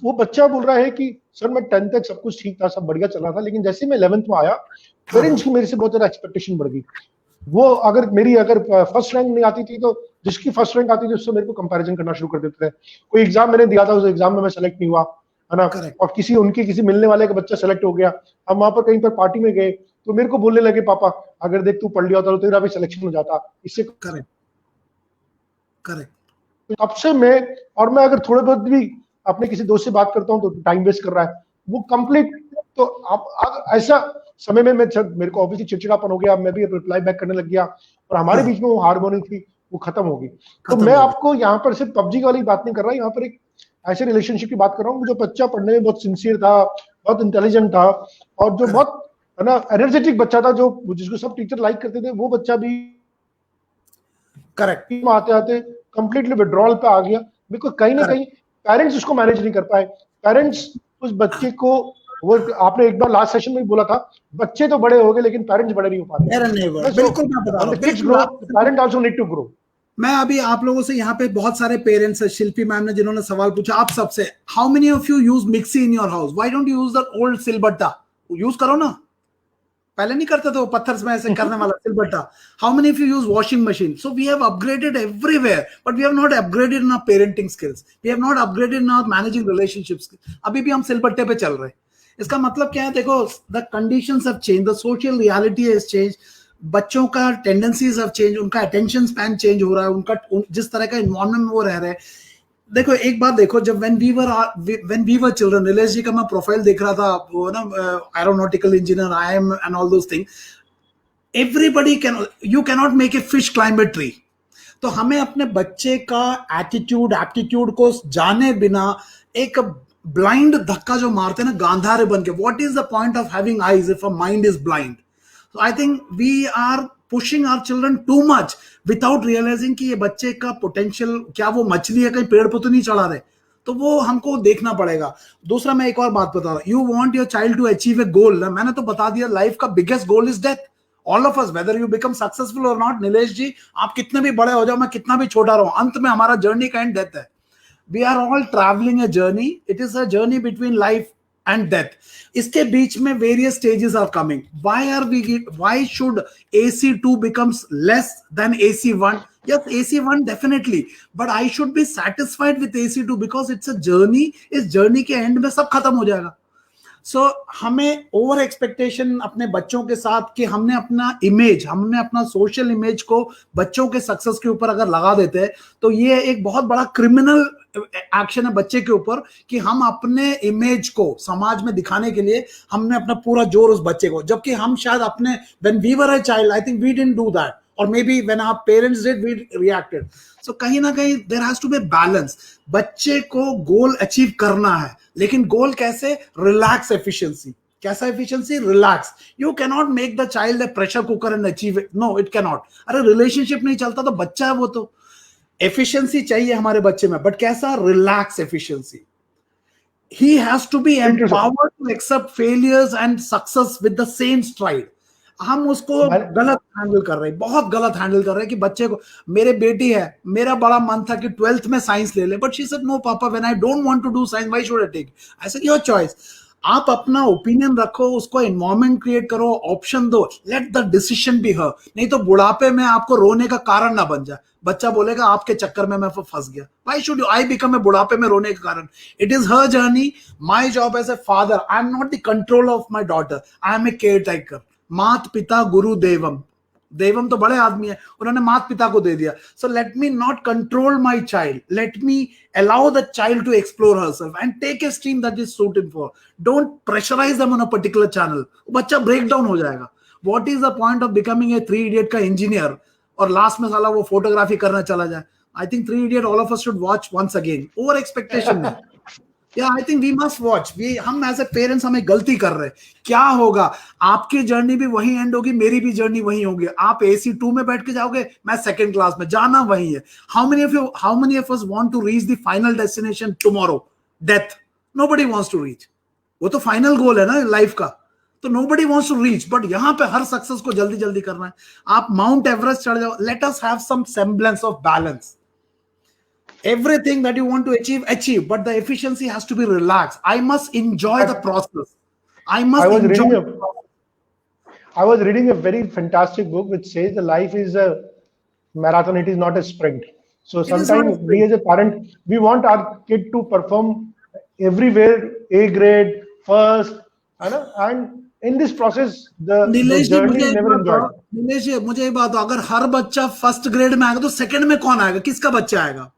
वो बच्चा बोल रहा है कि सर मैं 10th तक सब कुछ ठीक था, सब बढ़िया चल रहा था, लेकिन जैसे मैं 11th में आया, पेरेंट्स की मेरे से बहुत ज्यादा एक्सपेक्टेशन बढ़ गई। वो अगर फर्स्ट रैंक नहीं आती थी तो जिसकी फर्स्ट रैंक आती थी उससे मेरे को कंपैरिजन करना शुरू कर देते थे। कोई एग्जाम मैंने दिया था, उस एग्जाम में मैं सेलेक्ट नहीं हुआ, है ना, Correct. और किसी मिलने वाले का बच्चा सेलेक्ट हो गया, हम वहां पर कहीं पर पार्टी में गए तो मेरे को बोलने लगे पापा अगर देख तू पढ़ लिया होता तो तेरा भी सिलेक्शन हो जाता इससे। Correct. Correct. तब से मैं अगर थोड़े बहुत भी अपने किसी दोस्त से बात करता हूँ तो टाइम वेस्ट कर रहा है वो कंप्लीट। तो अब ऐसा समय में मेरे को ऑब्वियसली चिड़चिड़ापन हो गया, मैं भी रिप्लाई बैक करने लग गया और हमारे बीच में वो हार्मोनी थी वो खत्म हो गई। तो मैं आपको यहाँ पर सिर्फ पबजी वाली बात नहीं कर रहा, यहाँ पर एक ऐसे रिलेशनशिप की बात कर रहा हूँ जो बच्चा पढ़ने में बहुत सिंसियर था, बहुत इंटेलिजेंट था और जो बहुत है ना एनर्जेटिक बच्चा था, जो जिसको सब टीचर लाइक करते थे, वो बच्चा भी करेक्ट आते आते कंप्लीटली विड्रॉल पे आ गया। बिकॉज कहीं ना कहीं पेरेंट्स उसको मैनेज नहीं कर पाए। पेरेंट्स उस बच्चे को, वो आपने एक बार लास्ट सेशन में भी बोला था, बच्चे तो बड़े हो गए लेकिन पेरेंट्स बड़े नहीं हो पाते। बिल्कुल मैं बता रहा हूं, parent also need to grow. मैं अभी आप लोगों से यहाँ पे बहुत सारे पेरेंट्स है, शिल्पी मैम ने जिन्होंने सवाल पूछा आप सबसे, how many of you use mixie in your house, why don't you use the old silbatta, use करो ना, पहले नहीं करते थे वो पत्थर में ऐसे करने वाला सिलबट्टा। How many of you use washing machine, so we have upgraded everywhere but we have not upgraded in our parenting skills, we have not upgraded in our managing relationships. अभी भी हम सिलबट्टे पे चल रहे हैं। इसका मतलब क्या है, देखो the conditions have changed, the social reality has changed, बच्चों का टेंडेंसीज हैव चेंज, उनका अटेंशन स्पैन चेंज हो रहा है, उनका जिस तरह का एनवायरनमेंट में वो रह रहे हैं। देखो एक बात देखो, जब when we were children, Nilesh ji का मैं प्रोफाइल देख रहा था, वो ना aeronautical engineer, IIM and all those thing, everybody can, you cannot make a fish climb a tree. तो हमें अपने बच्चे का एटीट्यूड एप्टीट्यूड को जाने बिना एक ब्लाइंड धक्का जो मारते हैं ना गांधार बन के, what is the point of having eyes if a mind is blind. So I think we are pushing our children too much without realizing कि ये बच्चे का पोटेंशियल क्या, वो मछली है कहीं पेड़ पर तो नहीं चढ़ा रहे, तो वो हमको देखना पड़ेगा। दूसरा मैं एक और बात बता रहा हूं, you want your child to achieve a goal, मैंने तो बता दिया लाइफ का biggest goal is death. All of us, whether you become successful और नॉट, नीलेश जी आप कितने भी बड़े हो जाओ, मैं कितना भी छोटा रहूं, अंत में हमारा जर्नी का एंड डेथ है। We are all travelling a journey, it is a journey between life and death. इसके बीच में various stages are coming. Why should AC2 becomes less than AC1? Yes, AC1 definitely, but I should be satisfied with AC2 because it's a journey. इस journey के end में सब खत्म हो जाएगा। सो हमें ओवर एक्सपेक्टेशन अपने बच्चों के साथ कि हमने अपना सोशल इमेज को बच्चों के सक्सेस के ऊपर अगर लगा देते हैं, तो ये एक बहुत बड़ा क्रिमिनल एक्शन है बच्चे के ऊपर कि हम अपने इमेज को समाज में दिखाने के लिए हमने अपना पूरा जोर उस बच्चे को, जबकि हम शायद अपने when we were a child, I think we didn't do that, और may be when our parents did we reacted. So कहीं ना कहीं there has to be balance. बच्चे को गोल अचीव करना है, लेकिन गोल कैसे, रिलैक्स एफिशिएंसी। कैसा efficiency, relax. You can not make the child a pressure cooker and achieve it, no it can not. अरे रिलेशनशिप नहीं चलता तो बच्चा है वो, तो एफिशिएंसी चाहिए हमारे बच्चे में, बट कैसा, relax efficiency. he has to be empowered to accept failures and success with the same stride. हम उसको गलत हैंडल कर रहे हैं, बहुत गलत हैंडल कर रहे हैं कि बच्चे को, मेरे बेटी है, मेरा बड़ा मन था कि 12th में साइंस ले ले, बट शी सेड नो पापा, when I don't want to do science why should I take, I said your choice. आप अपना ओपिनियन रखो, उसको एनवायरमेंट क्रिएट करो, ऑप्शन दो, let the decision be her. नहीं तो बुढ़ापे में आपको रोने का कारण ना बन जाए, बच्चा बोलेगा आपके चक्कर में मैं फंस गया। Why should I become a बुढ़ापे में रोने का कारण? It is her journey. My job as a father, I am not the control of my daughter, I am a caretaker. मात पिता गुरु देवम, देवम तो बड़े आदमी है, उन्होंने माता पिता को दे दिया। So let me not control my child, let me allow the child to explore herself and take a stream that is suited for. Don't pressurize them on a particular channel. बच्चा ब्रेक डाउन हो जाएगा। What is the point of becoming a three idiot का engineer और last में साला वो photography करना चला जाए? I think three idiot all of us should watch once again. Over expectation नहीं। या I think we must watch. हम एज ए पेरेंट्स हमें गलती कर रहे हैं। क्या होगा, आपकी जर्नी भी वही एंड होगी, मेरी भी जर्नी वही होगी। आप AC 2 में बैठ के जाओगे, मैं सेकंड क्लास में, जाना वही है। How many of us want to reach the final destination tomorrow? Death. Nobody wants to reach. वो तो फाइनल गोल है ना लाइफ का, तो nobody wants to reach. But यहां पे हर सक्सेस को जल्दी जल्दी करना है। आप माउंट एवरेस्ट चढ़ जाओ, let us have some semblance of balance. Everything that you want to achieve, but the efficiency has to be relaxed. I must enjoy the process. I must enjoy. I was reading a very fantastic book which says the life is a marathon, it is not a sprint. So sometimes we as a parent, we want our kid to perform everywhere, A grade, first, and in this process, the journey is never enjoyed. Nilesh ji, मुझे ये बात, अगर हर बच्चा first grade में आएगा तो second में कौन आएगा? किसका बच्चा आएगा?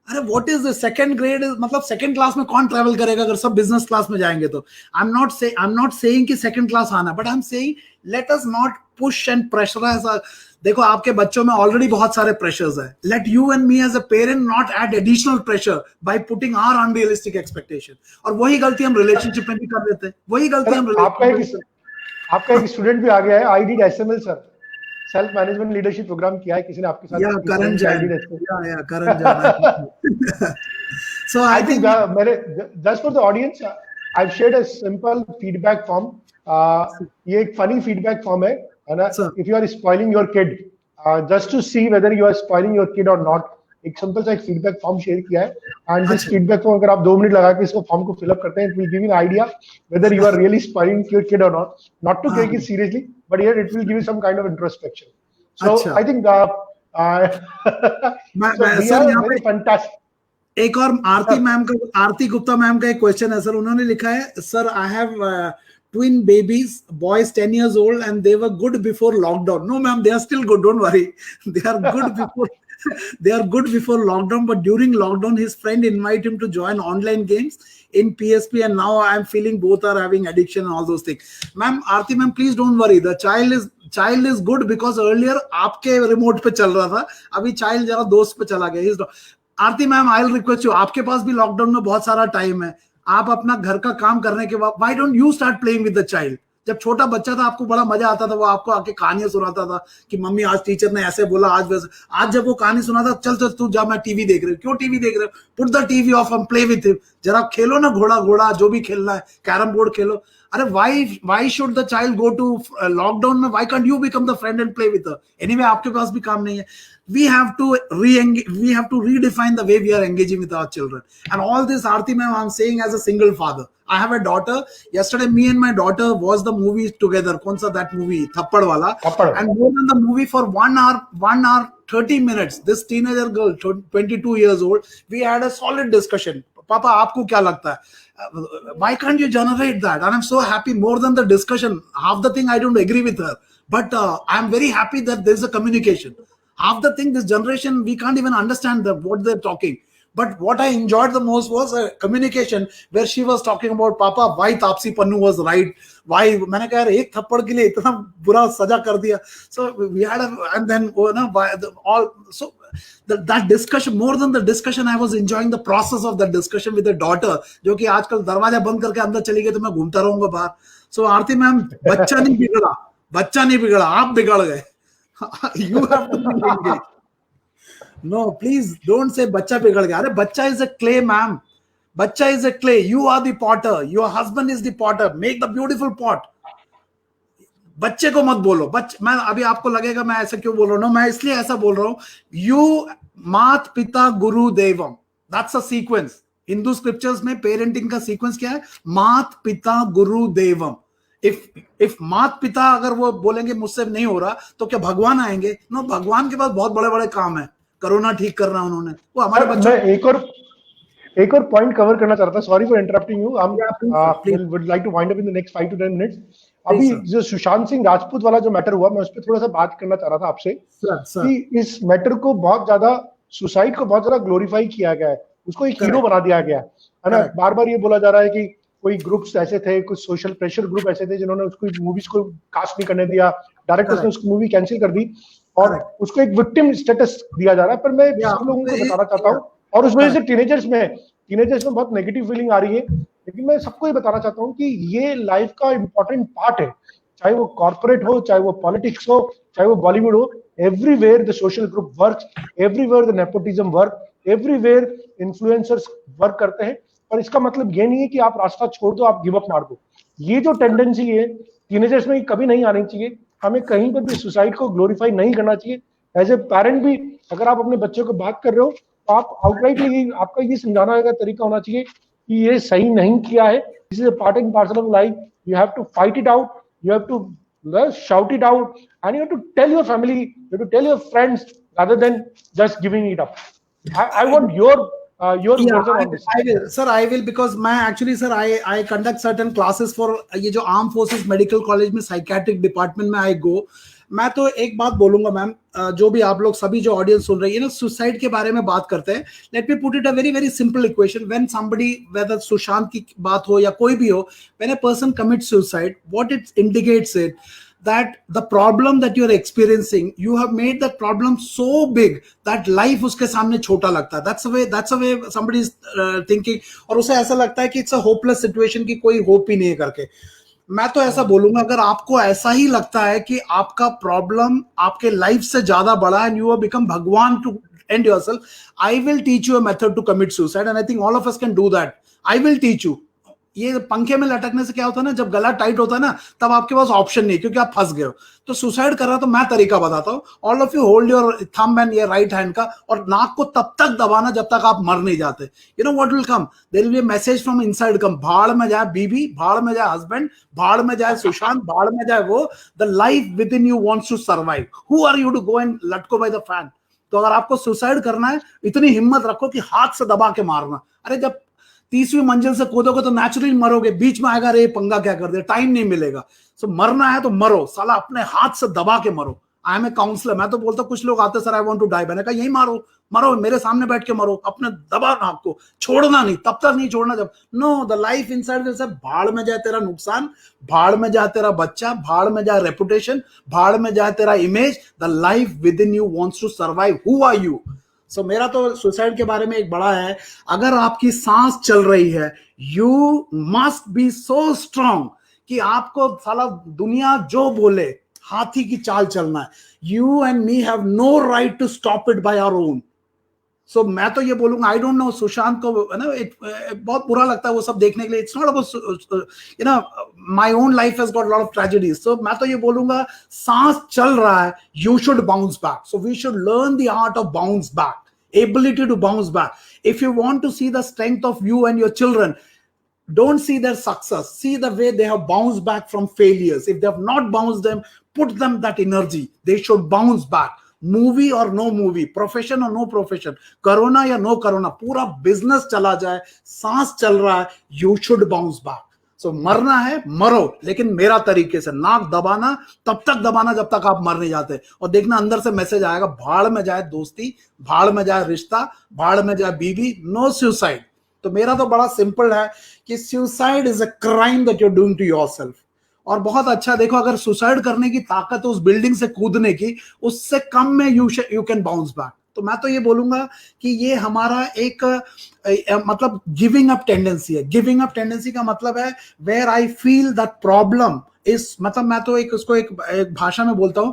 अरे what is the second grade? मतलब सेकंड क्लास में कौन ट्रैवल करेगा अगर सब बिजनेस क्लास में जाएंगे तो? आई एम नॉट सेइंग कि सेकंड क्लास आना, but I am saying let us not push and pressurise. देखो आपके बच्चों में ऑलरेडी बहुत सारे प्रेशर्स है। Let you and me as a parent not add additional pressure by putting our unrealistic expectation. और वही गलती हम रिलेशनशिप में भी कर देते हैं। वही गलती हम आपका एक स्टूडेंट भी आ गया है, I did SML sir, self management leadership programme किया है किसी ने आपके साथ? करण Jain. So I think just for the audience, I've shared a simple feedback form. ये एक funny feedback form है ना? If you are spoiling your kid, just to see whether you are spoiling your kid or not, एक simple सा एक feedback form share किया है। And this feedback form अगर आप 2 मिनट लगा के इसको फॉर्म को फिलअप करते हैं, it will give you an idea whether you are really inspiring your kid और not to take it seriously, but here it will give you some kind of introspection. So I think very fantastic. एक और Aarti Gupta ma'am का एक question है sir. उन्होंने लिखा है, sir I have twin babies, boys 10 years old, and they were good before lockdown. No ma'am, they are still good, don't worry. They are good before they are good before lockdown, but during lockdown his friend invited him to join online games in PSP, and now I am feeling both are having addiction and all those things. Ma'am, Aarti ma'am, please don't worry. The child is good because earlier आपके remote पे चल रहा था, अभी child जरा दोस्त पे चला गया। Aarti ma'am, I will request you, आपके पास भी लॉकडाउन में बहुत सारा टाइम है, आप अपना घर का काम करने के बाद why don't you start playing with the child? जब छोटा बच्चा था आपको बड़ा मजा आता था, वो आपको आके कहानियां सुनाता था कि मम्मी आज टीचर ने ऐसे बोला, आज वैसे। आज जब वो कहानी सुनाता, चल चल तू जा, मैं टीवी देख रही हूँ। क्यों टीवी देख रहे हो? Put the TV off and play with him. जरा खेलो ना, घोड़ा जो भी खेलना है, कैरम बोर्ड खेलो। अरे why should the child go to lockdown में? Why can't you become the friend and play with her? Anyway आपके पास भी काम नहीं है। We have to redefine the way we are engaging with our children. And all this, Aarti ma'am, I'm saying as a single father. I have a daughter. Yesterday, me and my daughter watched the movie together. कौन सा that movie? थप्पड़ वाला. And more than the movie for 1 hour 30 minutes. This teenager girl, 22 years old, we had a solid discussion. Papa, आपको क्या लगता है? Why can't you generate that? And I'm so happy. More than the discussion, half the thing I don't agree with her, but I'm very happy that there's a communication. Half the thing, this generation, we can't even understand what they're talking. But what I enjoyed the most was a communication where she was talking about, Papa, why Taapsee Pannu was right. Why? मैंने कहा एक थप्पड़ के लिए इतना बुरा सजा कर दिया. So we had and then that discussion, more than the discussion, I was enjoying the process of that discussion with the daughter, जो कि आजकल दरवाजा बंद करके अंदर चली गई तो मैं घूमता रहूंगा बाहर. So आरती मैम, बच्चा नहीं बिगड़ा, आप बिगड़ गए. You have to be engaged. No, please don't say बच्चा बिगड़ गया. अरे बच्चा is a clay, ma'am. बच्चा is a clay. You are the potter. Your husband is the potter. Make the beautiful pot. बच्चे को मत बोलो. मैं अभी आपको लगेगा मैं ऐसा क्यों बोल रहा हूँ? मैं इसलिए ऐसा बोल रहा हूँ. You मात पिता गुरु देवम. That's a sequence. Hindu scriptures में पेरेंटिंग का सीक्वेंस क्या है? मात पिता गुरु देवम। इफ मात पिता अगर वो बोलेंगे मुझसे नहीं हो रहा, तो क्या भगवान आएंगे? नो, भगवान के पास बहुत बड़े बड़े काम है। कोरोना ठीक करना उन्होंने, वो हमारे बच्चों मैं एक और पॉइंट कवर करना चाहता था, सॉरी फॉर इंटरप्टिंग यू, हम would like to wind up in the next 5 to 10 minutes. अभी जो सुशांत सिंह राजपूत वाला जो मैटर हुआ, मैं उस पर थोड़ा सा बात करना चाह रहा था आपसे कि इस मैटर को बहुत ज्यादा, सुसाइड को बहुत ज्यादा ग्लोरीफाई किया गया है, उसको एक हीरो बना दिया गया है ना। बार बार ये बोला जा रहा है कि कोई ग्रुप्स ऐसे थे, कुछ सोशल प्रेशर ग्रुप ऐसे थे जिन्होंने उसको मूवीज को कास्ट नहीं करने दिया, डायरेक्टर्स ने उसकी मूवी कैंसिल कर दी और उसको एक विक्टिम स्टेटस दिया जा रहा है। पर मैं सब लोगों को बताना चाहता हूँ, और उस वजह से टीनेजर्स में बहुत नेगेटिव फीलिंग आ रही है, लेकिन मैं सबको ये बताना चाहता हूँ कि ये लाइफ का इंपॉर्टेंट पार्ट है, चाहे वो कॉर्पोरेट हो, चाहे वो पॉलिटिक्स हो, चाहे वो बॉलीवुड हो, everywhere the social group work, everywhere the nepotism work, everywhere influencers work करते हैं। और इसका मतलब ये नहीं है कि आप रास्ता छोड़ दो, आप गिव अप मार दो। ये जो टेंडेंसी है टीनेजर्स में कभी नहीं आनी चाहिए। हमें कहीं पर भी सुसाइड को ग्लोरीफाई नहीं करना चाहिए। एज ए पेरेंट भी अगर आप अपने बच्चों को बात कर रहे हो, तो आप आउटराइटली आपका ये समझाने का तरीका होना चाहिए कि ये सही नहीं किया है, this is a part and parcel of life, you have to fight it out, you have to shout it out, and you have to tell your family, you have to tell your friends, rather than just giving it up. I want your version on this. I will, because मैं actually sir I conduct certain classes for ये जो arm forces medical college में psychiatric department में I go। मैं तो एक बात बोलूंगा मैम, जो भी आप लोग सभी जो ऑडियंस सुन रही है ना, सुसाइड के बारे में बात करते हैं, let me put it a very very simple equation. When somebody, whether Sushant की बात हो या कोई भी हो, when a person commits suicide, what it indicates it that the problem that you are experiencing, you have made that problem so big that life उसके सामने छोटा लगता है। that's the way somebody is thinking, और उसे ऐसा लगता है कि it's a hopeless situation, कि कोई होप ही नहीं है करके। मैं तो ऐसा बोलूंगा, अगर आपको ऐसा ही लगता है कि आपका प्रॉब्लम आपके लाइफ से ज्यादा बड़ा है, एंड यू हैव बिकम भगवान to end yourself, I will teach you a method to commit suicide, and I think all of us can do that. I will teach you. ये पंखे में लटकने से क्या होता है ना, जब गला टाइट होता है ना, तब आपके पास ऑप्शन नहीं, क्योंकि आप फंस गए हो। तो सुसाइड कर रहा, तो मैं तरीका बताता हूँ। All of you hold your thumb and your right hand का, और नाक को तब तक दबाना जब तक आप मर नहीं जाते। You know what will come, there will be a message from inside come. भाड़ में जाए बीबी, भाड़ में जाए हस्बैंड, भाड़ में जाए सुशांत, भाड़ में जाए वो, the life within you wants to survive. Who are you to go and लटको बाय द फैन? तो अगर आपको सुसाइड करना है, इतनी हिम्मत रखो कि हाथ से दबा के मारना। अरे जब 30वीं मंजिल से कूदोगे तो नेचुरली मरोगे, बीच में आएगा रे पंगा क्या कर दिया, टाइम नहीं मिलेगा। सो मरना है तो मरो, साला अपने हाथ से दबा के मरो। आई एम ए काउंसलर, मैं तो बोलता, कुछ लोग आते sir I want to die, मैंने कहा यही मारो, मरो मेरे सामने बैठ के मरो, अपने दबा नाक को, छोड़ना नहीं, तब तक नहीं छोड़ना जब know the life inside will say भाड़ में जाए तेरा नुकसान, भाड़ में जाए तेरा बच्चा, भाड़ में जाए रेपुटेशन, भाड़ में जाए तेरा image. The life within you wants to survive. Who are you? So मेरा तो सुसाइड के बारे में एक बड़ा है, अगर आपकी सांस चल रही है, you must be so strong कि आपको साला दुनिया जो बोले हाथी की चाल चलना है। You and me have no right to stop it by our own. So मैं तो ये बोलूंगा, आई डोंट नो, सुशांत को है ना बहुत बुरा लगता है वो सब देखने के लिए। It's not about, you know, my own life has got lot of tragedies. So मैं तो ये बोलूंगा, सांस चल रहा है, you should bounce back. So we should learn the art of bounce back, ability to bounce back. If you want to see the strength of you and your children, don't see their success, see the way they have bounced back from failures. If they have not bounced them, put them that energy, they should bounce back. Movie or no movie, profession or no profession, corona या no corona, पूरा business चला जाए, सांस चल रहा है, you should bounce back. So, मरना है मरो, लेकिन मेरा तरीके से, नाक दबाना तब तक दबाना जब तक आप मर नहीं जाते, और देखना अंदर से मैसेज आएगा, भाड़ में जाए दोस्ती, भाड़ में जाए रिश्ता, भाड़ में जाए बीवी, नो सुसाइड। तो मेरा तो बड़ा सिंपल है कि suicide is a crime that you are doing to yourself. और बहुत अच्छा देखो, अगर सुसाइड करने की ताकत उस बिल्डिंग से कूदने की, उससे कम में यू कैन बाउंस बैक। तो मैं तो ये बोलूंगा कि ये हमारा एक मतलब गिविंग अप टेंडेंसी है। गिविंग अप टेंडेंसी का मतलब है where I feel that problem is, मतलब मैं तो एक उसको एक भाषा में बोलता हूं,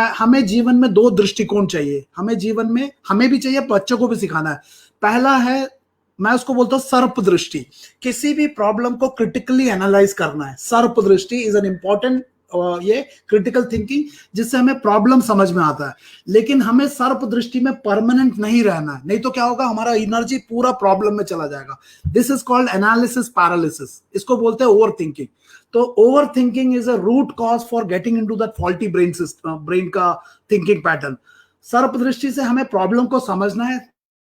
हमें जीवन में 2 दृष्टिकोण चाहिए। हमें जीवन में हमें भी चाहिए, बच्चों को भी सिखाना है। पहला है, मैं उसको बोलता हूं सर्प दृष्टि। किसी भी प्रॉब्लम को क्रिटिकली एनालाइज करना है। सर्प दृष्टि इज एन इंपॉर्टेंट ये क्रिटिकल थिंकिंग, जिससे हमें प्रॉब्लम समझ में आता है। लेकिन हमें सर्प दृष्टि में परमानेंट नहीं रहना है, नहीं तो क्या होगा, हमारा एनर्जी पूरा प्रॉब्लम में चला जाएगा। This is called analysis paralysis, इसको बोलते हैं ओवर थिंकिंग। तो overthinking is a root cause for getting into that faulty brain system, brain का थिंकिंग पैटर्न। सर्प दृष्टि से हमें प्रॉब्लम को समझना है।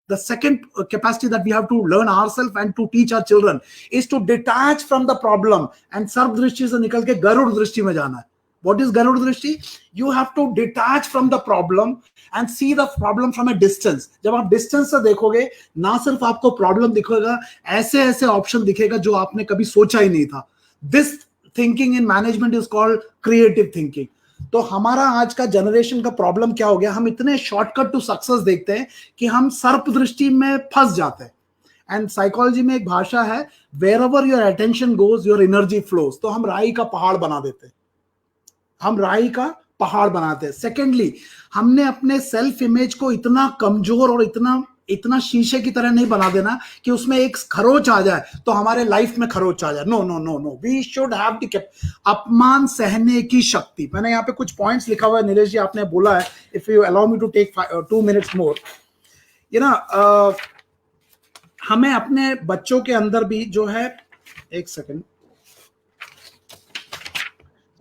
The second capacity that we have to learn ourselves and to teach our children is to detach from the problem, and सर्प दृष्टि से निकल के गरुड़ दृष्टि में जाना है। What is गरुड़ दृष्टि? You have to detach from the problem and see the problem from a distance. जब आप डिस्टेंस से देखोगे, ना सिर्फ आपको प्रॉब्लम दिखेगा, ऐसे ऐसे ऑप्शन दिखेगा जो आपने कभी सोचा ही नहीं था। This thinking in management is called creative thinking. तो हमारा आज का जनरेशन का प्रॉब्लम क्या हो गया, हम इतने शॉर्टकट टू सक्सेस देखते हैं कि हम सर्प दृष्टि में फंस जाते हैं। एंड साइकोलॉजी में एक भाषा है, wherever your attention goes your energy flows. तो हम राई का पहाड़ बना देते हैं, हम राई का पहाड़ बनाते हैं। सेकेंडली, हमने अपने सेल्फ इमेज को इतना कमजोर और इतना शीशे की तरह नहीं बना देना कि उसमें एक खरोच आ जाए तो हमारे लाइफ में खरोच आ जाए। No no no no, we should have the अपमान सहने की शक्ति। मैंने यहाँ पे कुछ पॉइंट्स लिखा हुआ है, नीलेश जी आपने बोला है, if you allow me to take 2 minutes more, ये ना हमें अपने बच्चों के अंदर भी जो है, एक सेकेंड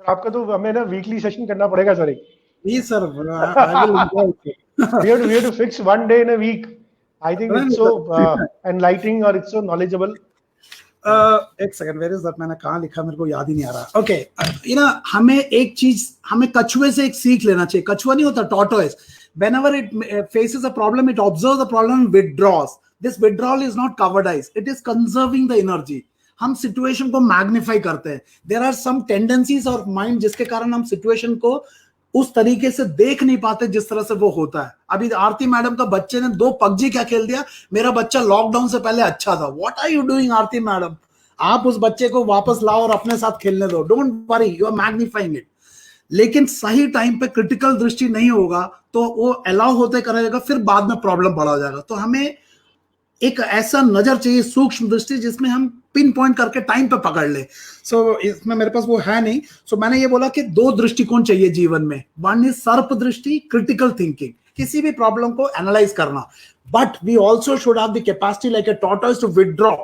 आपका तो हमें ना वीकली सेशन करना पड़ेगा sir. Please sir, I will enjoy. we have to fix one day in a week. I think it's so enlightening or it's so knowledgeable. एक सेकंड, वेयर इज दैट, मैंने कहाँ लिखा, मेरे को याद ही नहीं आ रहा। ओके, ये ना हमें एक चीज, हमें कछुए से एक सीख लेना चाहिए। कछुआ नहीं होता, tortoise. Whenever it faces a problem, it observes the problem and withdraws. This withdrawal is not cowardice, it is conserving the energy. हम सिचुएशन को मैग्नीफाई करते हैं। There are some tendencies of mind जिसके कारण हम सिचुएशन को उस तरीके से देख नहीं पाते जिस तरह से वो होता है। अभी आरती मैडम का बच्चे ने 2 पबजी क्या खेल दिया, मेरा बच्चा लॉकडाउन से पहले अच्छा था। What are you doing Aarti madam? आप उस बच्चे को वापस लाओ और अपने साथ खेलने दो, don't worry, you are magnifying it. लेकिन सही टाइम पे क्रिटिकल दृष्टि नहीं होगा तो वो अलाउ होते करेगा, फिर बाद में प्रॉब्लम बढ़ा जाएगा। तो हमें एक ऐसा नजर चाहिए, सूक्ष्म दृष्टि, जिसमें हम पिन पॉइंट करके टाइम पे पकड़ ले। सो इसमें मेरे पास वो है नहीं। सो मैंने ये बोला कि 2 दृष्टिकोण चाहिए जीवन में। वन इज सर्प दृष्टि, क्रिटिकल थिंकिंग, किसी भी प्रॉब्लम को एनालाइज करना। But we also should have the capacity like a tortoise to withdraw,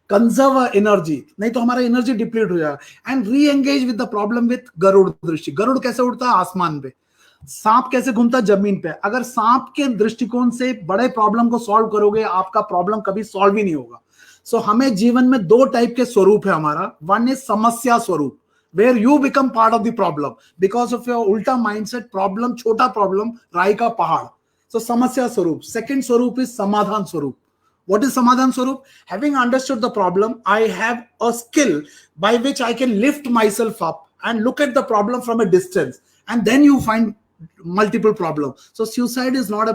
conserve energy, नहीं तो हमारा एनर्जी डिप्लीट हो जाएगा। And reengage with the problem with Garuda दृष्टि। गरुड़ कैसे उड़ता है? आसमान पे। सांप कैसे घूमता है? जमीन पे। अगर सांप के दृष्टिकोण से बड़े प्रॉब्लम को सॉल्व करोगे, आपका प्रॉब्लम कभी सॉल्व ही नहीं होगा। सो हमें जीवन में 2 टाइप के स्वरूप है हमारा। वन इज समस्या स्वरूप, where you become part of the problem because of your उल्टा माइंडसेट। प्रॉब्लम, छोटा प्रॉब्लम, राई का पहाड़। सो समस्या स्वरूप। सेकंड स्वरूप इज समाधान स्वरूप। What is Samadhan Swarup? Having understood the problem, I have a skill by which I can lift myself up and look at the problem from a distance, and then you find multiple problems. So suicide is not a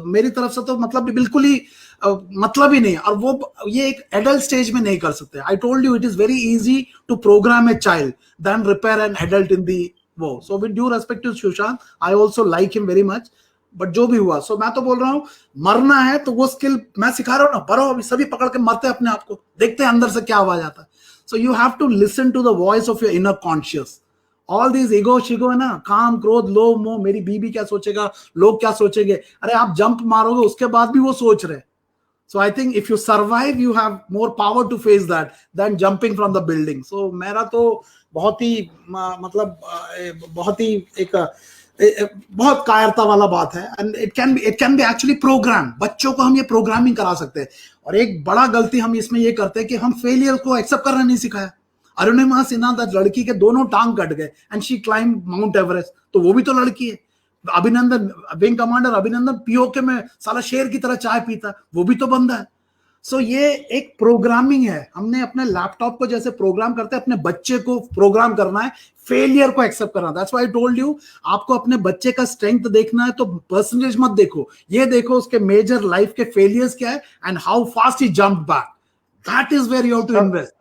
मेरी तरफ से तो मतलब बिल्कुल ही मतलब ही नहीं, और वो ये एक एडल्ट स्टेज में नहीं कर सकते। I told you it is very easy to program a child than repair an adult in the वो. So with due respect to Sushant, I also like him very much. But जो भी हुआ, सो मैं तो बोल रहा हूं, मरना है तो वो स्किल मैं सिखा रहा हूं ना, मरो। अभी सभी पकड़ के मरते हैं अपने आप को, देखते हैं अंदर से क्या आवाज आता है। So you have to listen to the voice of your inner conscious. All these ego शिगो है ना, काम, क्रोध, लोभ, मोह, मेरी बीबी क्या सोचेगा, लोग क्या सोचेंगे, अरे आप जंप मारोगे उसके बाद भी वो सोच रहे। So I think if you survive, you have more power to face that then jumping from the building. So मेरा तो बहुत ही मतलब बहुत ही एक बहुत कायरता वाला बात है। And it can be actually program. बच्चों को हम ये प्रोग्रामिंग करा सकते हैं। और एक बड़ा गलती हम इसमें ये करते हैं कि हम फेलियर को एक्सेप्ट करना नहीं सिखाया। अरुणिमा सिन्हा लड़की के दोनों टांग कट गए and she climb mount Everest, तो वो भी तो लड़की है। अभिनंदन, विंग कमांडर अभिनंदन पीओके में साला शेर की तरह चाय पीता, वो भी तो बंदा है। सो ये एक प्रोग्रामिंग है। हमने अपने लैपटॉप को जैसे प्रोग्राम करते हैं, अपने बच्चे को प्रोग्राम करना है, फेलियर को एक्सेप्ट करना। That's why I told you, आपको अपने बच्चे का स्ट्रेंथ देखना है तो परसेंटेज मत देखो, ये देखो उसके मेजर लाइफ के फेलियर्स क्या है and how fast he jumped back. That is where you have to invest.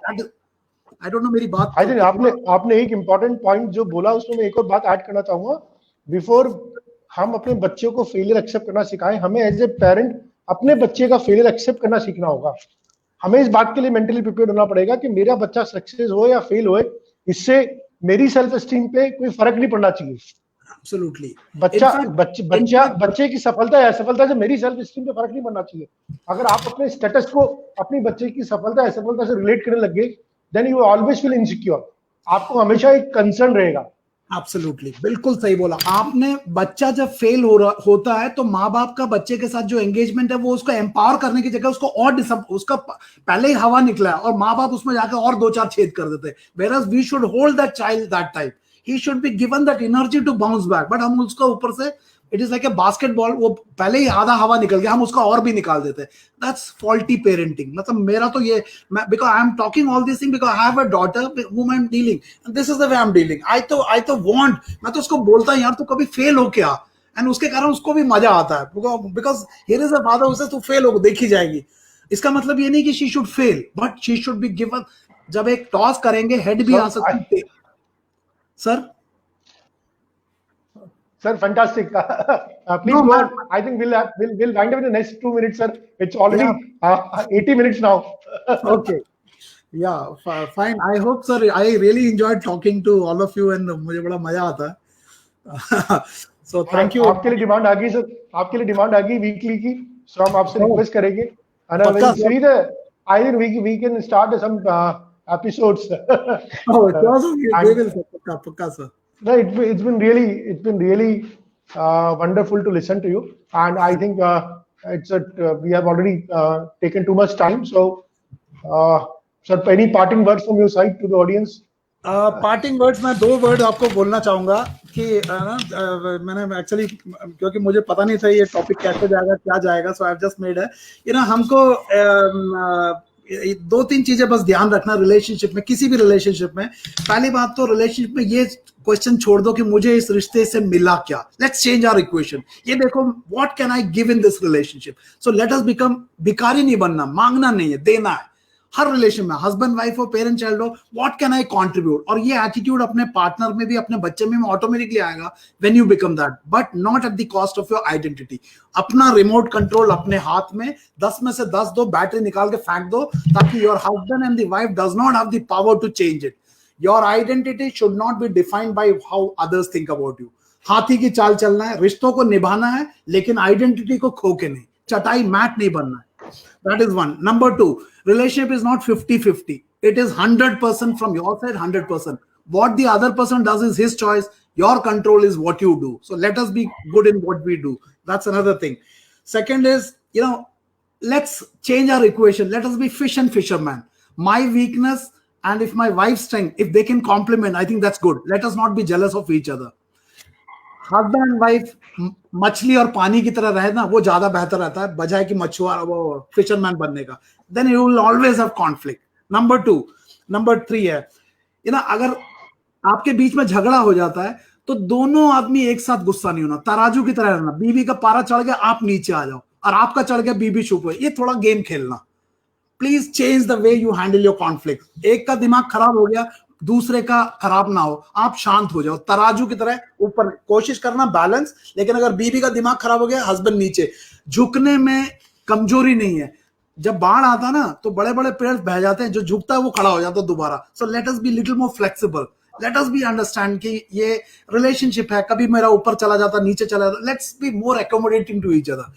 I don't know, मेरी बात आई थिंक आपने एक इंपॉर्टेंट पॉइंट जो बोला, उसमें मैं एक और बात ऐड करना चाहूंगा। बिफोर हम अपने बच्चों को फेलियर एक्सेप्ट करना सिखाएं, हमें एज ए पेरेंट अपने बच्चे का फेलियर एक्सेप्ट करना सीखना होगा। हमें इस बात के लिए मेंटली प्रिपेयर होना पड़ेगा कि मेरा बच्चा सक्सेस हो या फेल हो, इससे मेरी सेल्फ एस्टीम पे कोई फर्क नहीं पड़ना चाहिए। Absolutely. बच्चा In fact, बच्चे in बच्चा fact, बच्चे की सफलता या असफलता से मेरी सेल्फ एस्टीम पे फर्क नहीं पड़ना चाहिए। अगर आप अपने स्टेटस को अपनी बच्चे की सफलता असफलता से रिलेट करने लग गए, then you always feel insecure. आपको हमेशा एक कंसर्न रहेगा। एब्सोल्युटली, बिल्कुल सही बोला आपने। बच्चा जब फेल होता है तो माँ बाप का बच्चे के साथ जो एंगेजमेंट है वो उसको एम्पावर करने की जगह उसको और उसका पहले ही हवा निकला है और माँ बाप उसमें जाकर और 2-4 छेद कर देते हैं। Whereas we should hold that child that time. He should be given that energy to bounce back. But हम उसको ऊपर से it is like a basketball, वो पहले ही आधा हवा निकल गया, हम उसका और भी निकाल देते हैं। That's faulty parenting. मतलब मेरा तो ये, because I am talking all this thing because I have a daughter whom I am dealing, and this is the way I am dealing. I तो वांट, मैं तो उसको बोलता यार तू कभी फेल हो क्या, एंड उसके कारण उसको भी मजा आता है because here is a father who says तू फेल हो देखी जाएगी। इसका मतलब ये नहीं कि she should fail, but she should be given. जब एक टॉस करेंगे हेड भी आ सकती है। Sir Sir, fantastic. Please No, go man. on. I think we'll wind up in the next 2 minutes, sir. It's already Yeah. 80 minutes now. Okay. Yeah, fine. I hope, sir. I really enjoyed talking to all of you, and मुझे बड़ा मजा आता है। So thank you. आपके लिए demand आ गई sir, आपके लिए डिमांड आ गई वीकली की, सो हम आपसे रिक्वेस्ट करेंगे। And पक्का when see the, I think we can start some episodes. Oh, we will, sir. पक्का sir. No, it's been really wonderful to listen to you, and I think we have already taken too much time. So, sir, any parting words from your side to the audience? Parting words, मैं 2 word आपको बोलना चाहूंगा कि मैंने actually, क्योंकि मुझे पता नहीं था ये टॉपिक कैसे जाएगा क्या जाएगा, सो आई हैव जस्ट मेड है हमको 2-3 चीजें बस ध्यान रखना रिलेशनशिप में, किसी भी रिलेशनशिप में। पहली बात तो रिलेशनशिप में ये क्वेश्चन छोड़ दो कि मुझे इस रिश्ते से मिला क्या। Let's change our equation. ये देखो what can I give in this relationship. So let us become, भिखारी नहीं बनना, मांगना नहीं है, देना है। हर रिलेशन में, हस्बैंड वाइफ हो, पेरेंट चाइल्ड हो, व्हाट कैन आई कंट्रीब्यूट। और ये एटीट्यूड अपने पार्टनर में भी, अपने बच्चे में ऑटोमेटिकली आएगा when you become that, but not at the cost of your identity. अपना रिमोट कंट्रोल अपने हाथ में, 10 में से 10 दो, बैटरी निकाल के फेंक दो, ताकि your husband and the wife does not have the power to change it. Your identity should not be defined by how others think about you. हाथी की चाल चलना है, रिश्तों को निभाना है, लेकिन आइडेंटिटी को खो के नहीं, चटाई मैट नहीं बनना है। That is one. Number 2, relationship is not 50-50. It is 100% from your side, 100%. What the other person does is his choice. Your control is what you do. So let us be good in what we do. That's another thing. Second is, let's change our equation. Let us be fish and fisherman. My weakness and if my wife's strength, if they can complement, I think that's good. Let us not be jealous of each other. Husband and wife मछली और पानी की तरह रहे ना, वो ज्यादा बेहतर रहता है बजाय कि मछुआरा वो फिशरमैन बनने का। Then you will always have conflict. Number 3 है अगर आपके बीच में झगड़ा हो जाता है तो दोनों आदमी एक साथ गुस्सा नहीं होना, तराजू की तरह रहना। बीबी का पारा चढ़ गया, आप नीचे आ जाओ, और आपका चढ़ गया, बीबी चुप हो। ये थोड़ा गेम खेलना। Please change the way you handle your conflict. एक का दिमाग खराब हो गया, दूसरे का खराब ना हो, आप शांत हो जाओ, तराजू की तरह ऊपर कोशिश करना बैलेंस। लेकिन अगर बीवी का दिमाग खराब हो गया, हस्बैंड नीचे, झुकने में कमजोरी नहीं है। जब बाढ़ आता ना तो बड़े बड़े पेड़ बह जाते हैं, जो झुकता है वो खड़ा हो जाता है दोबारा। सो let us be little more flexible. Let us be understand कि ये रिलेशनशिप है, कभी मेरा ऊपर चला जाता, नीचे चला जाता। Let's be more accommodating to each other.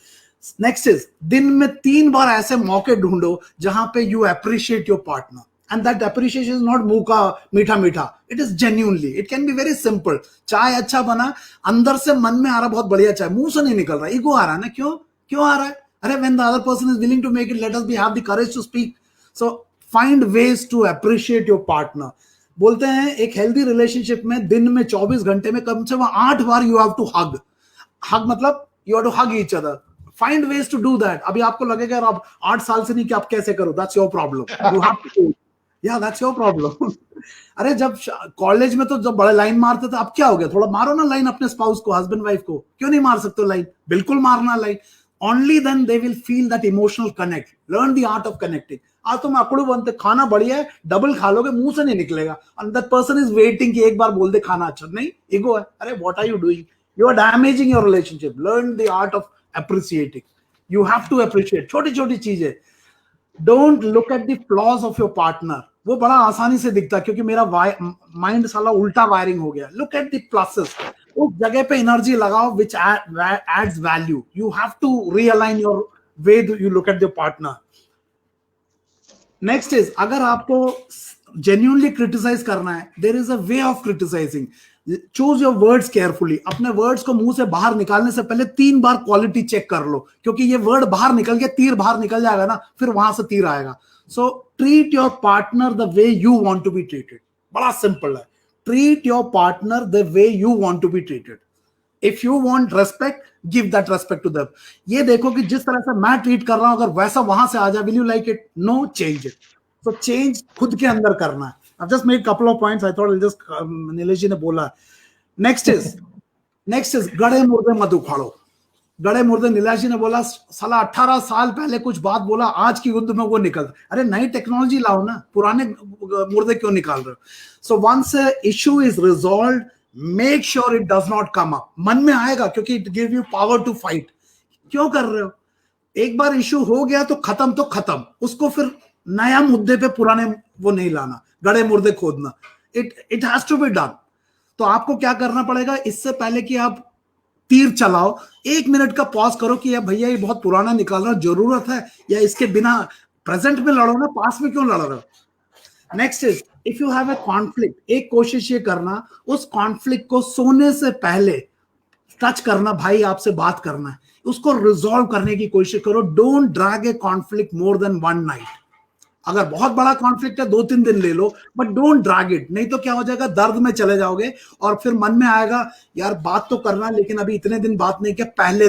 Next is, दिन में 3 बार ऐसे मौके ढूंढो जहां पे you appreciate your partner, and that appreciation is not मुंह का मीठा मीठा, it is genuinely, it can be very simple। चाय अच्छा बना, अंदर से मन में आ रहा बहुत बढ़िया चाय, मुंह से नहीं निकल रहा, ईगो आ रहा है ना, क्यों आ रहा है? अरे when the other person is willing to make it, let us be have the courage to speak। So find ways to appreciate your partner। बोलते हैं एक हेल्दी रिलेशनशिप में दिन में 24 घंटे में कम से कम 8 बार you have to hug मतलब you have to hug each other। Find ways to do that। अभी आपको लगेगा आप 8 साल से नहीं कि आप कैसे करो, that's your problem, you have to do it। Yeah, that's your problem। अरे जब कॉलेज में तो जब बड़े लाइन मारते थे, अब क्या हो गया? थोड़ा मारो ना लाइन अपने स्पाउस को, हस्बैंड वाइफ को। क्यों नहीं मार सकते लाइन? बिल्कुल मारना line. Only then they will feel that emotional connect. Learn the art of connecting. आज तुम अकड़ू बनते, खाना बढ़िया है, डबल खा लोगे, मुंह से नहीं निकलेगा, and that person is waiting कि एक बार बोल दे खाना अच्छा नहीं। ईगो है। अरे what are you doing? You are damaging your relationship. Learn the art of appreciating. You have to appreciate छोटी छोटी चीजें। Don't look at the flaws of your partner. वो बड़ा आसानी से दिखता है क्योंकि मेरा माइंड साला उल्टा वायरिंग हो गया। लुक एट द प्लसेस, उस जगह पे एनर्जी लगाओ which adds value. You have to realign your way you look at your partner. Next is, अगर आपको जेन्युइनली क्रिटिसाइज करना है, there is a way of criticizing. Choose your words carefully. अपने words को मुंह से बाहर निकालने से पहले 3 बार क्वालिटी चेक कर लो, क्योंकि ये वर्ड बाहर निकल के तीर बाहर निकल जाएगा ना, फिर वहां से तीर आएगा। So treat your partner the way you want to be treated. बड़ा सिंपल है, treat your partner the way you want to be treated. If you want respect, give that respect to them. ये देखो कि जिस तरह से मैं treat कर रहा हूं, अगर वैसा वहां से आ जाए, will you like it? No, change it. तो चेंज खुद के अंदर करना है। I've just made couple of points. I thought I'll just Nilesh जी ने बोला। नेक्स्ट इज गड़े मुर्दे मत उखाड़ो। गड़े मुर्दे, नीलेश जी ने बोला साला 18 साल पहले कुछ बात बोला, आज की युद्ध में वो निकल। अरे नई टेक्नोलॉजी लाओ ना, पुराने मुर्दे क्यों निकाल रहे हो? So once issue is resolved, make sure it does not come up. मन में आएगा क्योंकि it give you power to fight. क्यों कर रहे हो? एक बार इशू हो गया तो खत्म, उसको फिर नया मुद्दे पे पुराने वो नहीं लाना, गड़े मुर्दे खोदना। It has to be done. तो आपको क्या करना पड़ेगा, इससे पहले कि आप तीर चलाओ, 1 मिनट का पॉज करो कि यार भैया ये बहुत पुराना निकाल रहा, जरूरत है या इसके बिना प्रेजेंट में लड़ो ना, पास में क्यों लड़ रहे हो? Next is, if you have a conflict, एक कोशिश ये करना, उस कॉन्फ्लिक्ट को सोने से पहले टच करना। भाई आपसे बात करना है, उसको रिजॉल्व करने की कोशिश करो। Don't drag A conflict more than 1 night. अगर बहुत बड़ा कॉन्फ्लिक्ट है 2-3 दिन ले लो, बट डोंट ड्रैग इट। नहीं तो क्या हो जाएगा, दर्द में चले जाओगे और फिर मन में आएगा यार बात तो करना, लेकिन अभी इतने दिन बात नहीं किया, पहले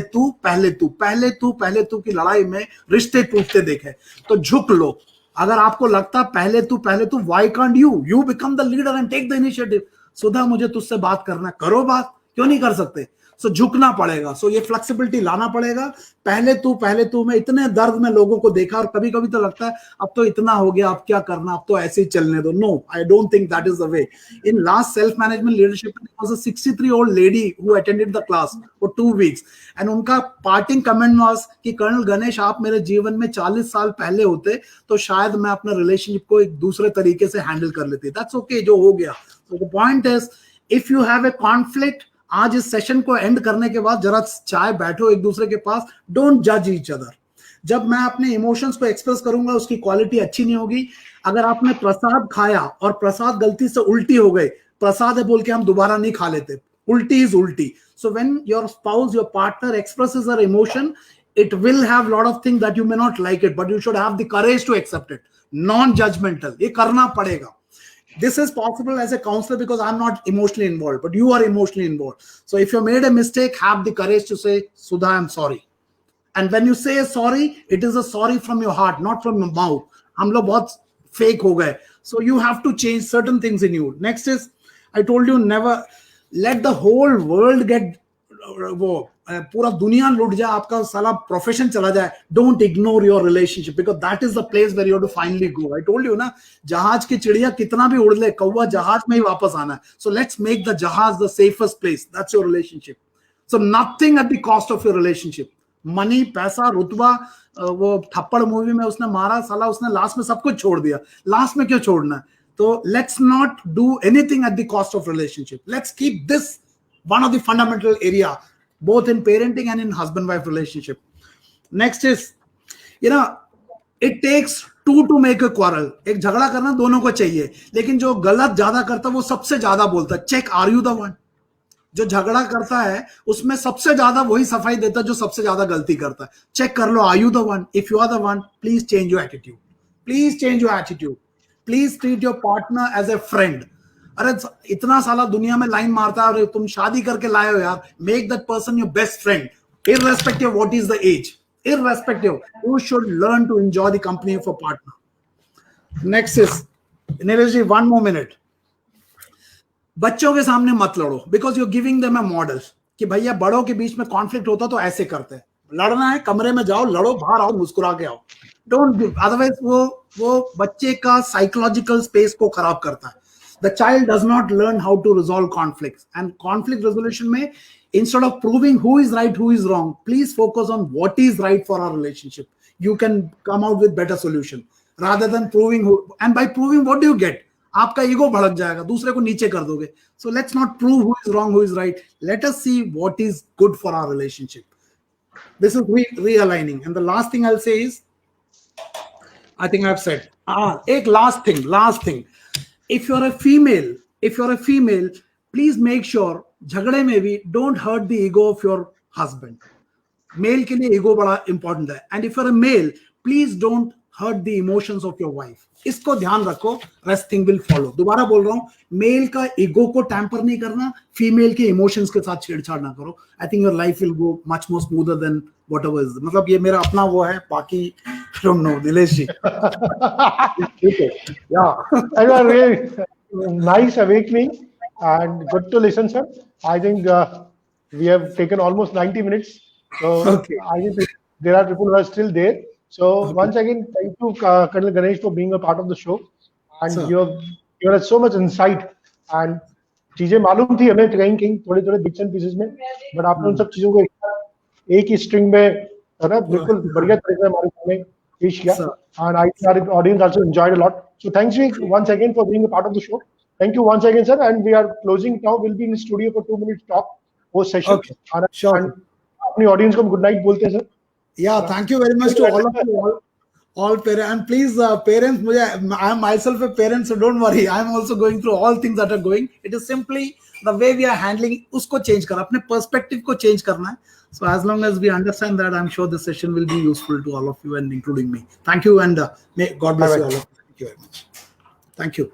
तू की लड़ाई में रिश्ते टूटते देखे। तो झुक लो। अगर आपको लगता पहले तू, why can't you become the leader and take the initiative. Sudha मुझे तुझसे बात करना है, करो बात, क्यों नहीं कर सकते? सो झुकना पड़ेगा। सो ये फ्लेक्सिबिलिटी लाना पड़ेगा। पहले तू मैं इतने दर्द में लोगों को देखा, और कभी कभी तो लगता है अब तो इतना हो गया, अब क्या करना, अब तो ऐसे ही चलने दो। No, I don't think that is the way. In last self management leadership was a 63-year-old lady who attended the class for 2 weeks, and उनका पार्टिंग कमेंट वाज कि कर्नल गणेश, आप मेरे जीवन में 40 साल पहले होते तो शायद मैं अपना रिलेशनशिप को एक दूसरे तरीके से हैंडल कर लेती। दैट्स ओके, जो हो गया। So the point is, if you have a conflict, आज इस सेशन को एंड करने के बाद जरा चाय बैठो एक दूसरे के पास। डोंट जज ईच अदर। जब मैं अपने इमोशंस को एक्सप्रेस करूंगा, उसकी क्वालिटी अच्छी नहीं होगी। अगर आपने प्रसाद खाया और प्रसाद गलती से उल्टी हो गई, प्रसाद है बोल के हम दोबारा नहीं खा लेते, उल्टी इज उल्टी। So when your spouse, your partner expresses her emotion, it will have lot of things that you may not like it, but you should have the courage to accept it. Non-judgmental, ये करना पड़ेगा। This is possible as a counselor because I'm not emotionally involved, but you are emotionally involved. So if you made a mistake, have the courage to say, Sudha, I'm sorry. And when you say sorry, it is a sorry from your heart, not from your mouth. हम लोग बहुत fake हो गए. So you have to change certain things in you. Next is, I told you, never let the whole world get वो पूरा दुनिया लुट जाए, आपका साला प्रोफेशन चला जाए, don't ignore your relationship, because that is the place where you have to finally go. I told you ना, जहाज की चिड़िया कितना भी उड़ ले, कौवा जहाज में ही वापस आना है। सो लेट्स मेक द जहाज the safest place, that's your relationship. So nothing at the cost of your relationship. Money, पैसा, रुतबा, वो थप्पड़ मूवी में उसने मारा, साला उसने लास्ट में सब कुछ छोड़ दिया, लास्ट में क्यों छोड़ना है? तो let's not do anything at the cost of relationship. Let's keep this one of the fundamental area, both in parenting and in husband-wife relationship. Next is, it takes two to make a quarrel. एक झगड़ा करना दोनों को चाहिए, लेकिन जो गलत ज्यादा करता है वो सबसे ज्यादा बोलता है। Check, are you the one? जो झगड़ा करता है उसमें सबसे ज्यादा वही सफाई देता है जो सबसे ज्यादा गलती करता है। चेक कर लो, are you the one? If you are the one, please change your attitude, please change your attitude, please treat your partner as a friend. अरे इतना साला दुनिया में लाइन मारता है, और तुम शादी करके लाए हो यार, make that person your best friend, irrespective what is the age, irrespective, you should learn to enjoy the company of a partner. Next is, Nilesh ji, 1 more minute. बच्चों के सामने मत लड़ो, because you're giving them a model कि भैया बड़ों के बीच में कॉन्फ्लिक्ट होता तो ऐसे करते हैं। लड़ना है, कमरे में जाओ, लड़ो, बाहर आओ, मुस्कुरा के आओ। डोंट गिव, अदरवाइज वो बच्चे का साइकोलॉजिकल स्पेस को खराब करता है। The child does not learn how to resolve conflicts, and conflict resolution में instead of proving who is right, who is wrong, please focus on what is right for our relationship. you can come out with better solution rather than proving who, and by proving what do you get, आपका ego भड़क जाएगा, दूसरे को नीचे कर दोगे. So let's not prove who is wrong, who is right. Let us see what is good for our relationship. This is realigning. And the last thing I'll say is, I think I've said, एक last thing. If you're a female, please make sure झगड़े में भी don't hurt the ego of your husband. Male के लिए ego बड़ा important है. And if you're a male, please don't hurt the emotions of your wife. इसको ध्यान रखो, rest thing will follow. दोबारा बोल रहा हूँ, मेल का ईगो को टैम्पर नहीं करना, फीमेल के इमोशंस के साथ छेड़छाड़ ना करो. I think your life will go much more smoother than whatever is. मतलब ये मेरा अपना वो है, बाकी I don't know, Nilesh ji. Yeah, it was really nice awakening and good to listen, sir. I think we have taken almost 90 minutes. So Okay. I think there are people who are still there. So once again, thank you, Colonel Ganesh, for being a part of the show. And Sir. you have given us so much insight. And चीजें मालूम थी हमें कहीं थोड़े bits and pieces में, but आपने उन सब चीजों को एक ही स्ट्रिंग में है ना बिल्कुल बढ़िया तरीके से हमारे सामने पेश किया. And I think our audience also enjoyed a lot. So thanks once again for being a part of the show. Thank you once again, sir. And we are closing now. We'll be in the studio for 2 minutes talk post session. Okay. Sure. And अपनी audience को good night बोलते हैं sir. Yeah, thank you very much to all of you, all parents. And please, parents, I am myself a parent, so don't worry. I am also going through all things that are going. It is simply the way we are handling. उसको change करना, अपने perspective को change करना है. So as long as we understand that, I'm sure the session will be useful to all of you and including me. Thank you, and may God bless you all. Thank you very much. Thank you.